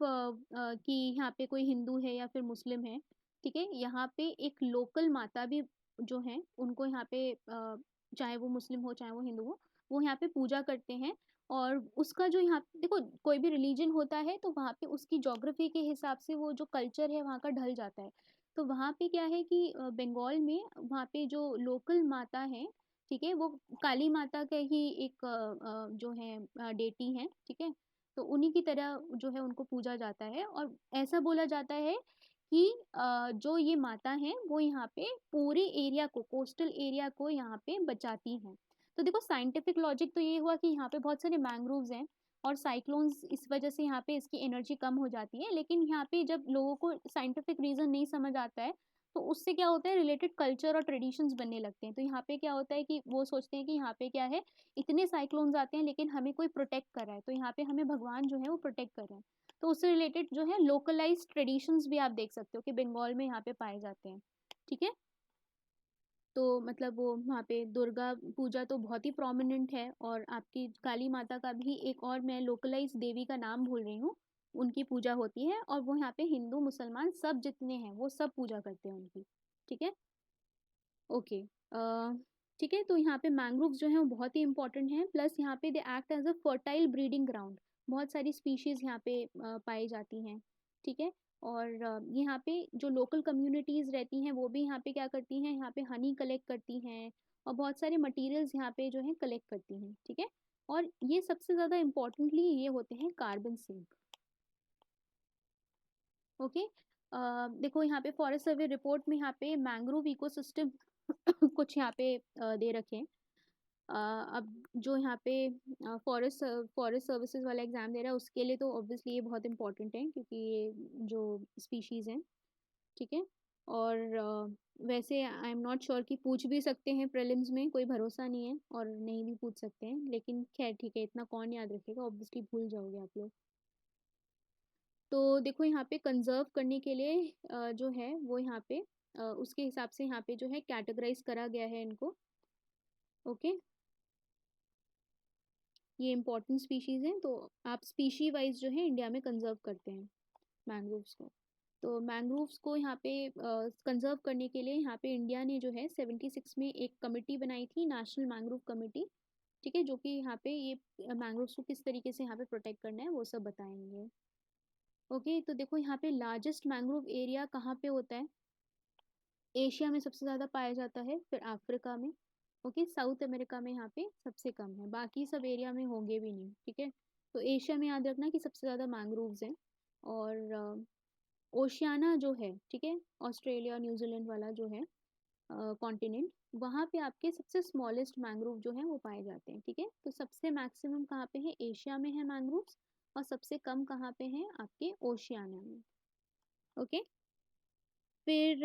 कि यहाँ पे कोई हिंदू है या फिर मुस्लिम है, ठीक है, यहाँ पे एक लोकल माता भी जो है उनको यहाँ पे चाहे वो मुस्लिम हो चाहे वो हिंदू हो, वो यहाँ पे पूजा करते हैं। और उसका जो यहाँ देखो कोई भी रिलीजन होता है तो वहाँ पे उसकी ज्योग्राफी के हिसाब से वो जो कल्चर है वहाँ का ढल जाता है। तो वहाँ पे क्या है कि बंगाल में वहाँ पे जो लोकल माता है, ठीक है, वो काली माता का ही एक जो है डेटी है, ठीक है। तो उन्हीं की तरह जो है उनको पूजा जाता है, और ऐसा बोला जाता है कि जो ये माता हैं वो यहाँ पे पूरे एरिया को, कोस्टल एरिया को यहाँ पे बचाती हैं। तो देखो साइंटिफिक लॉजिक तो ये हुआ कि यहाँ पे बहुत सारे मैंग्रोव्स हैं, और साइक्लोन्स इस वजह से यहाँ पे इसकी एनर्जी कम हो जाती है, लेकिन यहाँ पे जब लोगों को साइंटिफिक रीज़न नहीं समझ आता है तो उससे क्या होता है, रिलेटेड कल्चर और ट्रेडिशंस बनने लगते हैं। तो यहाँ पे क्या होता है कि वो सोचते हैं कि यहाँ पे क्या है, इतने साइक्लोन्स आते हैं लेकिन हमें कोई प्रोटेक्ट कर रहा है, तो यहाँ पे हमें भगवान जो है वो प्रोटेक्ट कर रहे हैं। तो उससे रिलेटेड जो है लोकलाइज्ड ट्रेडिशंस भी आप देख सकते हो कि बंगाल में यहाँ पे पाए जाते हैं, ठीक है। तो मतलब वो वहाँ पे दुर्गा पूजा तो बहुत ही प्रोमिनेंट है, और आपकी काली माता का भी एक और मैं लोकलाइज देवी का नाम भूल रही हूँ, उनकी पूजा होती है, और वो यहाँ पे हिंदू मुसलमान सब जितने हैं वो सब पूजा करते हैं उनकी, ठीक है। ओके, ठीक है। तो यहाँ पे मैंग्रोव्स जो हैं वो बहुत ही इंपॉर्टेंट हैं, प्लस यहाँ पे they act as a fertile breeding ground, बहुत सारी स्पीशीज़ यहाँ पे पाई जाती हैं, ठीक है। और यहाँ पे जो लोकल कम्युनिटीज़ रहती हैं वो भी यहाँ पे क्या करती हैं, यहाँ पे हनी कलेक्ट करती हैं, और बहुत सारे मटेरियल्स यहाँ पे जो है कलेक्ट करती हैं, ठीक है। और ये सबसे ज़्यादा इम्पोर्टेंटली ये होते हैं कार्बन सिंक। ओके। देखो यहाँ पे फॉरेस्ट सर्वे रिपोर्ट में यहाँ पे मैंग्रोव इकोसिस्टम कुछ यहाँ पे दे रखे हैं। अब जो यहाँ पे फॉरेस्ट फॉरेस्ट सर्विसेज वाला एग्जाम दे रहा है उसके लिए तो ऑब्वियसली ये बहुत इंपॉर्टेंट है, क्योंकि ये जो स्पीशीज़ हैं, ठीक है। और वैसे आई एम नॉट श्योर कि पूछ भी सकते हैं प्रीलिम्स में, कोई भरोसा नहीं है, और नहीं भी पूछ सकते हैं, लेकिन खैर ठीक है, इतना कौन याद रखेगा, ऑब्वियसली भूल जाओगे आप लोग। तो देखो यहाँ पे कंजर्व करने के लिए जो है वो यहाँ पे उसके हिसाब से यहाँ पे जो है कैटेगराइज करा गया है इनको। ओके, ये इंपॉर्टेंट स्पीशीज़ हैं, तो आप स्पीशी वाइज जो है इंडिया में कंजर्व करते हैं मैंग्रोव्स को। तो मैंग्रोव्स को यहाँ पे कंजर्व करने के लिए यहाँ पे इंडिया ने जो है 76 में एक कमेटी बनाई थी, नेशनल मैंग्रोव कमेटी, ठीक है, जो कि यहाँ पे ये मैंग्रोव्स को किस तरीके से यहाँ पे प्रोटेक्ट करना है वो सब बताएंगे। ओके, तो देखो यहाँ पे लार्जेस्ट मैंग्रोव एरिया कहाँ पे होता है? एशिया में सबसे ज़्यादा पाया जाता है, फिर अफ्रीका में, ओके, साउथ अमेरिका में यहाँ पे सबसे कम है, बाकी सब एरिया में होंगे भी नहीं, ठीक है। तो एशिया में याद रखना कि सबसे ज़्यादा मैंग्रोव्स हैं। और ओशियाना जो है, ठीक है, ऑस्ट्रेलिया न्यूजीलैंड वाला जो है कॉन्टिनेंट, वहाँ पे आपके सबसे स्मॉलेस्ट मैंग्रोव जो है वो पाए जाते हैं, ठीक है। तो सबसे मैक्सिमम कहाँ पे है? एशिया में है मैंग्रोव्स, और सबसे कम कहाँ पे हैं? आपके ओशियाना में। ओके, फिर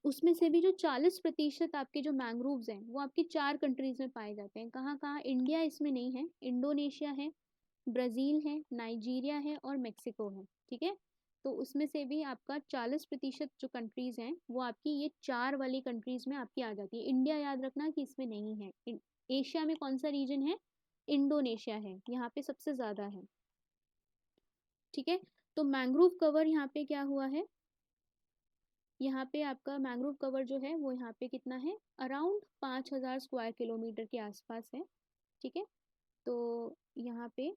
उसमें से भी जो 40% आपके जो मैंग्रोव्स हैं वो आपकी 4 कंट्रीज में पाए जाते हैं। कहाँ कहाँ? इंडिया इसमें नहीं है, इंडोनेशिया है, ब्राज़ील है, नाइजीरिया है और मेक्सिको है, ठीक है। तो उसमें से भी आपका 40% जो कंट्रीज़ हैं वो आपकी ये 4 वाली कंट्रीज़ में आपकी आ जाती है। इंडिया याद रखना कि इसमें नहीं है। एशिया में कौन सा रीजन है? इंडोनेशिया है, यहाँ पे सबसे ज़्यादा है, ठीक है। तो मैंग्रोव कवर यहाँ पे क्या हुआ है? यहाँ पे आपका मैंग्रोव कवर जो है वो यहाँ पे कितना है? अराउंड 5000 स्क्वायर किलोमीटर के आसपास है, ठीक है। तो यहाँ पे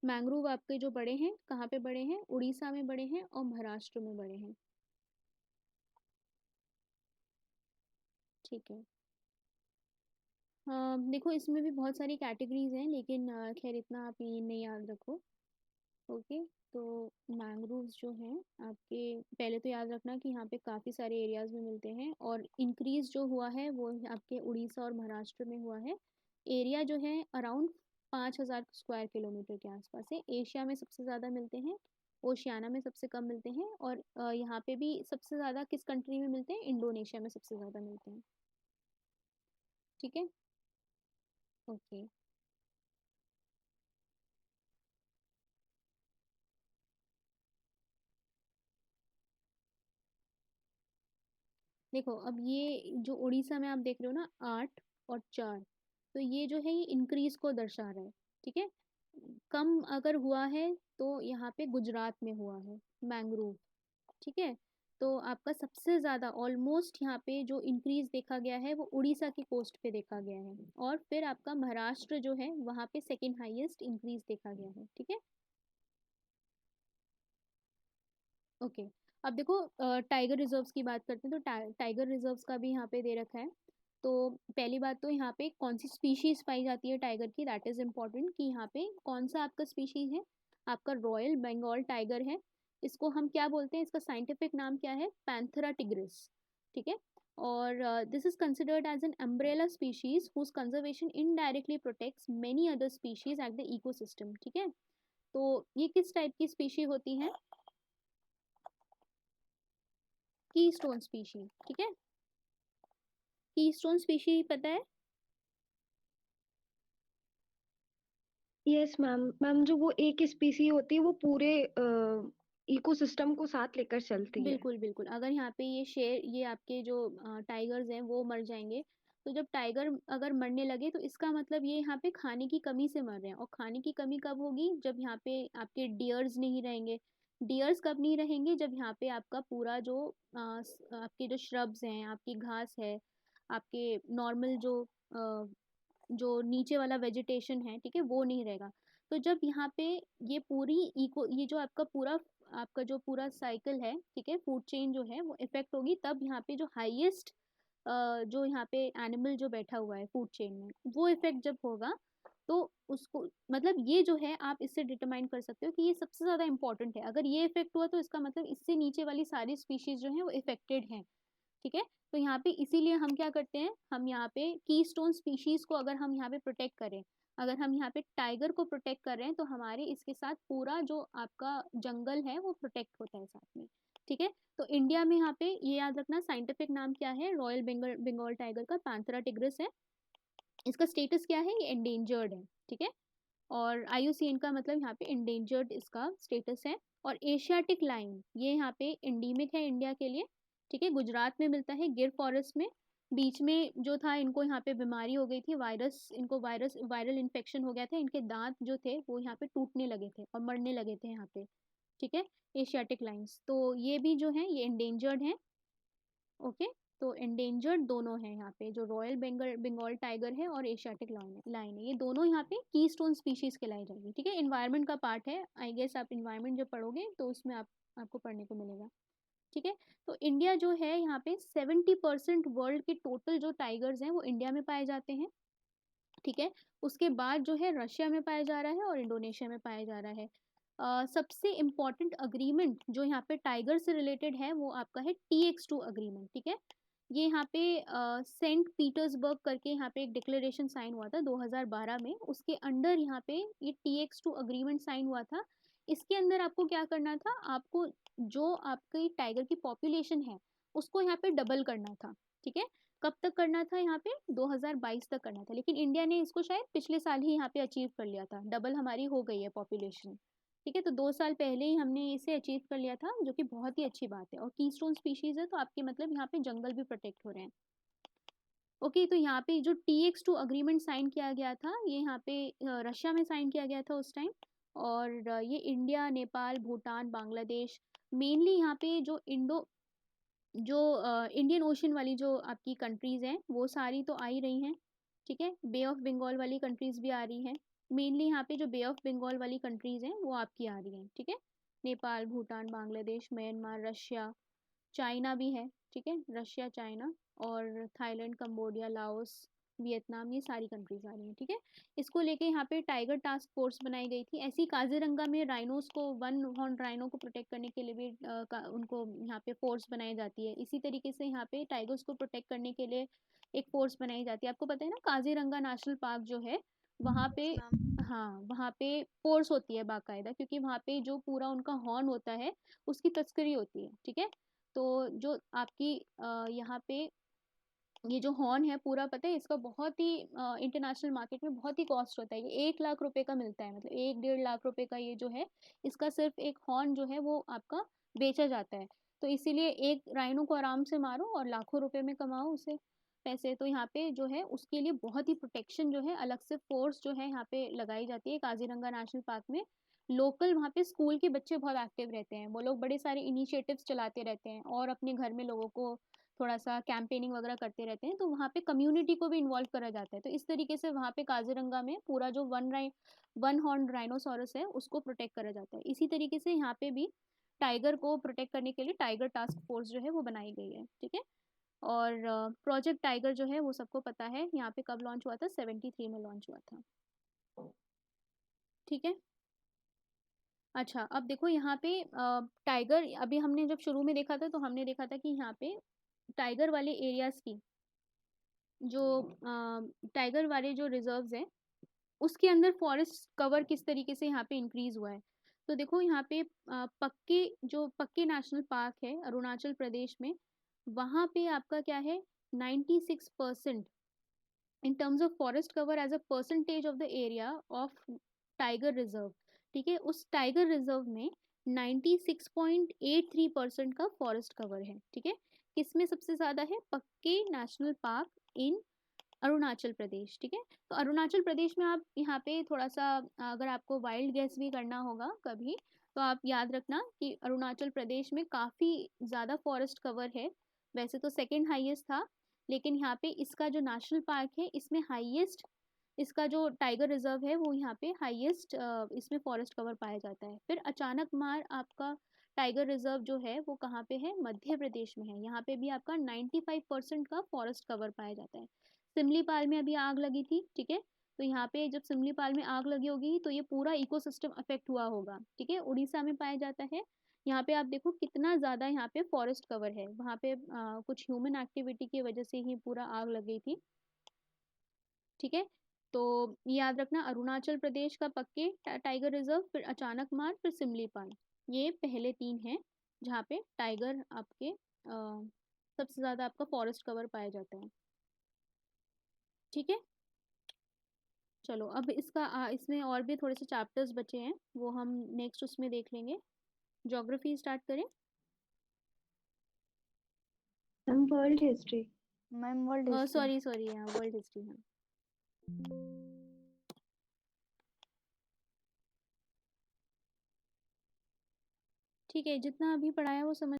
मैंग्रोव आपके जो बड़े हैं, कहाँ पे बड़े हैं? उड़ीसा में बड़े हैं और महाराष्ट्र में बड़े हैं, ठीक है। देखो इसमें भी बहुत सारी कैटेगरीज हैं, लेकिन खैर इतना आप ये नहीं याद रखो। ओके, तो मैंग्रोव्स जो हैं आपके, पहले तो याद रखना कि यहाँ पे काफ़ी सारे एरियाज़ में मिलते हैं, और इंक्रीज जो हुआ है वो आपके उड़ीसा और महाराष्ट्र में हुआ है। एरिया जो है अराउंड 5000 स्क्वायर किलोमीटर के आसपास है। एशिया में सबसे ज़्यादा मिलते हैं, ओशियाना में सबसे कम मिलते हैं, और यहाँ पे भी सबसे ज़्यादा किस कंट्री में मिलते हैं? इंडोनेशिया में सबसे ज़्यादा मिलते हैं, ठीक है। ओके, देखो अब ये जो उड़ीसा में आप देख रहे हो ना 8 और 4, तो ये जो है ये इंक्रीज को दर्शा रहा है, ठीक है। कम अगर हुआ है तो यहाँ पे गुजरात में हुआ है मैंग्रोव, ठीक है। तो आपका सबसे ज़्यादा ऑलमोस्ट यहाँ पे जो इंक्रीज देखा गया है वो उड़ीसा की कोस्ट पे देखा गया है, और फिर आपका महाराष्ट्र जो है वहाँ पे सेकेंड हाईएस्ट इंक्रीज देखा गया है, ठीक है। ओके, अब देखो टाइगर रिजर्व्स की बात करते हैं, तो टाइगर रिजर्व्स का भी यहाँ पे दे रखा है। तो पहली बात तो यहाँ पे कौन सी स्पीशीज पाई जाती है टाइगर की, दैट इज इम्पोर्टेंट, कि यहाँ पे कौन सा आपका स्पीशीज है? आपका रॉयल बंगाल टाइगर है। इसको हम क्या बोलते हैं? इसका साइंटिफिक नाम क्या है? पैंथेरा टिग्रिस, ठीक है। और this is considered as an umbrella species whose conservation indirectly protects many other species at the ecosystem, ठीक है। तो ये किस टाइप की स्पीशी होती है? की स्टोन स्पीशी, ठीक है। की स्टोन स्पीशी पता है?
Yes ma'am. मैम जो वो एक स्पीसी होती है वो पूरे इकोसिस्टम को साथ लेकर चलती है।
बिल्कुल बिल्कुल, अगर यहाँ पे ये शेर, ये आपके जो टाइगर्स हैं वो मर जाएंगे, तो जब टाइगर अगर मरने लगे तो इसका मतलब ये यहाँ पे खाने की कमी से मर रहे हैं, और खाने की कमी कब होगी? जब यहाँ पे आपके डियर्स नहीं रहेंगे। डियर्स कब नहीं रहेंगे? जब यहाँ पे आपका पूरा जो आपके जो श्रब्स हैं, आपकी घास है, आपके नॉर्मल जो नीचे वाला वेजिटेशन है, ठीक है, वो नहीं रहेगा। तो जब यहाँ पे ये पूरी इको, ये जो आपका पूरा, आपका जो पूरा साइकिल है, ठीक है, फूड चेन जो है वो इफेक्ट होगी, तब यहाँ पे जो हाईएस्ट जो यहाँ पे एनिमल जो बैठा हुआ है फूड चेन में, वो इफेक्ट जब होगा तो उसको, मतलब ये जो है आप इससे डिटरमाइन कर सकते हो कि ये सबसे ज़्यादा इंपॉर्टेंट है। अगर ये इफेक्ट हुआ तो इसका मतलब इससे नीचे वाली सारी स्पीशीज जो है वो इफेक्टेड हैं। ठीक है, तो यहाँ पे इसीलिए हम क्या करते हैं, हम यहाँ पे कीस्टोन स्पीशीज को अगर हम यहाँ पे प्रोटेक्ट करें, अगर हम यहाँ पे टाइगर को प्रोटेक्ट कर रहे हैं तो हमारे इसके साथ पूरा जो आपका जंगल है वो प्रोटेक्ट होता है साथ में। ठीक है, तो इंडिया में यहाँ पे ये याद रखना, साइंटिफिक नाम क्या है, रॉयल बंगाल बंगाल टाइगर का, पैंथेरा टिग्रिस है। इसका स्टेटस क्या है, ये एंडेंजर्ड है। ठीक है, और IUCN का मतलब यहाँ पे इंडेंजर्ड इसका स्टेटस है। और एशियाटिक लाइन ये यहाँ पे इंडीमिक है इंडिया के लिए। ठीक है, गुजरात में मिलता है गिर फॉरेस्ट में। बीच में जो था इनको यहाँ पे बीमारी हो गई थी, इनको वायरल इन्फेक्शन हो गया था, इनके दांत जो थे वो यहाँ पे टूटने लगे थे और मरने लगे थे यहाँ पे। ठीक है, एशियाटिक लाइन्स तो ये भी जो है ये इंडेंजर्ड है। ओके, तो एंडेंजर्ड दोनों हैं यहाँ पे, जो रॉयल बंगाल बंगाल टाइगर है और एशियाटिक लाइन है, ये दोनों यहाँ पे कीस्टोन स्पीशीज कहलाई जाएगी। ठीक है, इन्वायरमेंट का पार्ट है, आई गेस आप इन्वायरमेंट जब पढ़ोगे तो उसमें आपको पढ़ने को मिलेगा। ठीक है, तो इंडिया जो है यहाँ पे 70% वर्ल्ड के टोटल जो टाइगर्स हैं वो इंडिया में पाए जाते हैं। ठीक है, उसके बाद जो है रशिया में पाया जा रहा है और इंडोनेशिया में पाया जा रहा है। सबसे इम्पॉर्टेंट अग्रीमेंट जो यहाँ पे टाइगर से रिलेटेड है वो आपका है TX2 अग्रीमेंट। ठीक है, ये यहाँ पे सेंट पीटर्सबर्ग करके यहाँ पे एक डिक्लेरेशन साइन हुआ था 2012 में, उसके अंडर यहाँ पे ये TX2 अग्रीमेंट साइन हुआ था। इसके अंदर आपको क्या करना था, आपको जो आपकी टाइगर की पॉपुलेशन है उसको यहाँ पे डबल करना था। ठीक है, कब तक करना था, यहाँ पे 2022 तक करना था, लेकिन इंडिया ने इसको शायद पिछले साल ही यहाँ पे अचीव कर लिया था, डबल हमारी हो गई है पॉपुलेशन। ठीक है, तो 2 साल पहले ही हमने इसे अचीव कर लिया था, जो कि बहुत ही अच्छी बात है। और कीस्टोन स्पीशीज है तो आपके मतलब यहाँ पे जंगल भी प्रोटेक्ट हो रहे हैं। ओके, तो यहाँ पे जो TX2 अग्रीमेंट साइन किया गया था ये यहाँ पे रशिया में साइन किया गया था उस टाइम। और ये इंडिया, नेपाल, भूटान, बांग्लादेश, मेनली यहाँ पे जो इंडियन ओशन वाली जो आपकी कंट्रीज़ हैं वो सारी तो आ ही रही हैं। ठीक है, बे ऑफ बंगाल वाली कंट्रीज़ भी आ रही हैं। मेनली यहाँ पे जो बे ऑफ बंगाल वाली कंट्रीज़ हैं वो आपकी आ रही हैं। ठीक है, Nepal, Bhutan, Bangladesh, Myanmar, Russia, China भी है। ठीक है, रशिया, चाइना और थाईलैंड, कंबोडिया, लाओस, वियतनाम, ये सारी कंट्रीज आ रही हैं। ठीक है, इसको लेके यहाँ पे टाइगर टास्क फोर्स बनाई गई थी। ऐसी काजीरंगा में राइनोस को, वन हॉर्न राइनो को प्रोटेक्ट करने के लिए भी उनको यहाँ पे फोर्स बनाई जाती है। इसी तरीके से यहाँ पे टाइगर्स को प्रोटेक्ट करने के लिए एक फोर्स बनाई जाती है। आपको पता है ना, काजीरंगा नेशनल पार्क जो है वहाँ पे,
यस मैम।
हाँ वहाँ पे फोर्स होती है बाकायदा, क्योंकि वहाँ पे जो पूरा उनका हॉर्न होता है उसकी तस्करी होती है। ठीक है, तो जो आपकी यहाँ पे ये जो हॉर्न है पूरा, पता है इसका बहुत ही इंटरनेशनल मार्केट में बहुत ही कॉस्ट होता है। ये 1 लाख रुपए का मिलता है, मतलब 1-1.5 लाख रुपए का ये जो है, इसका सिर्फ एक हॉर्न जो है वो आपका बेचा जाता है। तो इसीलिए एक राइनो को आराम से मारो और लाखों रुपए में कमाओ उसे पैसे। तो यहाँ पे जो है उसके लिए बहुत ही प्रोटेक्शन जो है, अलग से फोर्स जो है यहाँ पे लगाई जाती है काजीरंगा नेशनल पार्क में। लोकल वहाँ पे स्कूल के बच्चे बहुत एक्टिव रहते हैं, वो लोग बड़े सारे इनिशिएटिव्स चलाते रहते हैं और अपने घर में लोगों को थोड़ा सा कैंपेनिंग वगैरह करते रहते हैं, तो वहाँ पे कम्युनिटी को भी इन्वॉल्व करा जाता है। तो इस तरीके से वहाँ पे काजीरंगा में पूरा जो वन हॉर्न राइनोसोरस है उसको प्रोटेक्ट करा जाता है। इसी तरीके से यहाँ पे भी टाइगर को प्रोटेक्ट करने के लिए टाइगर टास्क फोर्स जो है वो बनाई गई है। ठीक है, और प्रोजेक्ट टाइगर जो है वो सबको पता है यहाँ पे कब लॉन्च हुआ था, 73 में लॉन्च हुआ था। ठीक है, अच्छा अब देखो यहाँ पे टाइगर, अभी हमने जब शुरू में देखा था तो हमने देखा था कि यहाँ पे टाइगर वाले एरियाज की जो टाइगर वाले जो रिजर्व्स हैं उसके अंदर फॉरेस्ट कवर किस तरीके से यहाँ पे इंक्रीज हुआ है। तो देखो यहाँ पे पक्के नेशनल पार्क है अरुणाचल प्रदेश में, वहाँ पे आपका क्या है, 96% in terms of forest cover as a percentage of the area of tiger reserve. ठीक है, उस टाइगर रिजर्व में 96.83% का फॉरेस्ट कवर है। ठीक है, किसमें सबसे ज़्यादा है, पक्के नेशनल पार्क इन अरुणाचल प्रदेश। ठीक है, तो अरुणाचल प्रदेश में आप यहाँ पे थोड़ा सा, अगर आपको वाइल्ड गेस भी करना होगा कभी, तो आप याद रखना कि अरुणाचल प्रदेश में काफ़ी ज़्यादा फॉरेस्ट कवर है। वैसे तो सेकंड हाईएस्ट था, लेकिन यहाँ पे इसका जो नेशनल पार्क है इसमें हाईएस्ट, इसका जो टाइगर रिजर्व है वो यहाँ पे हाईएस्ट इसमें फॉरेस्ट कवर पाया जाता है। फिर अचानक मार आपका टाइगर रिजर्व जो है वो कहाँ पे है, मध्य प्रदेश में है। यहाँ पे भी आपका 95% का फॉरेस्ट कवर पाया जाता है। सिमलीपाल में अभी आग लगी थी, ठीक है, तो यहाँ पे जब सिमलीपाल में आग लगी होगी तो ये पूरा इकोसिस्टम अफेक्ट हुआ होगा, ठीक है। उड़ीसा में पाया जाता है। यहाँ पे आप देखो कितना ज़्यादा यहाँ पे फॉरेस्ट कवर है, वहाँ पे कुछ ह्यूमन एक्टिविटी की वजह से ही पूरा आग लग गई थी, ठीक है। तो याद रखना, अरुणाचल प्रदेश का पक्के टाइगर रिजर्व, फिर अचानक मार, फिर सिमलीपाल, ये पहले 3 हैं जहाँ पे टाइगर आपके सबसे ज़्यादा आपका फॉरेस्ट कवर पाया जाता है, ठीक है। चलो अब इसका इसमें और भी थोड़े से चैप्टर्स बचे हैं, वो हम नेक्स्ट उसमें देख लेंगे। ज्योग्राफी स्टार्ट करें।
Ma'am world history.
Ma'am world history.
Sorry sorry, हाँ वर्ल्ड हिस्ट्री, हाँ। ठीक है, जितना अभी पढ़ाया वो समझ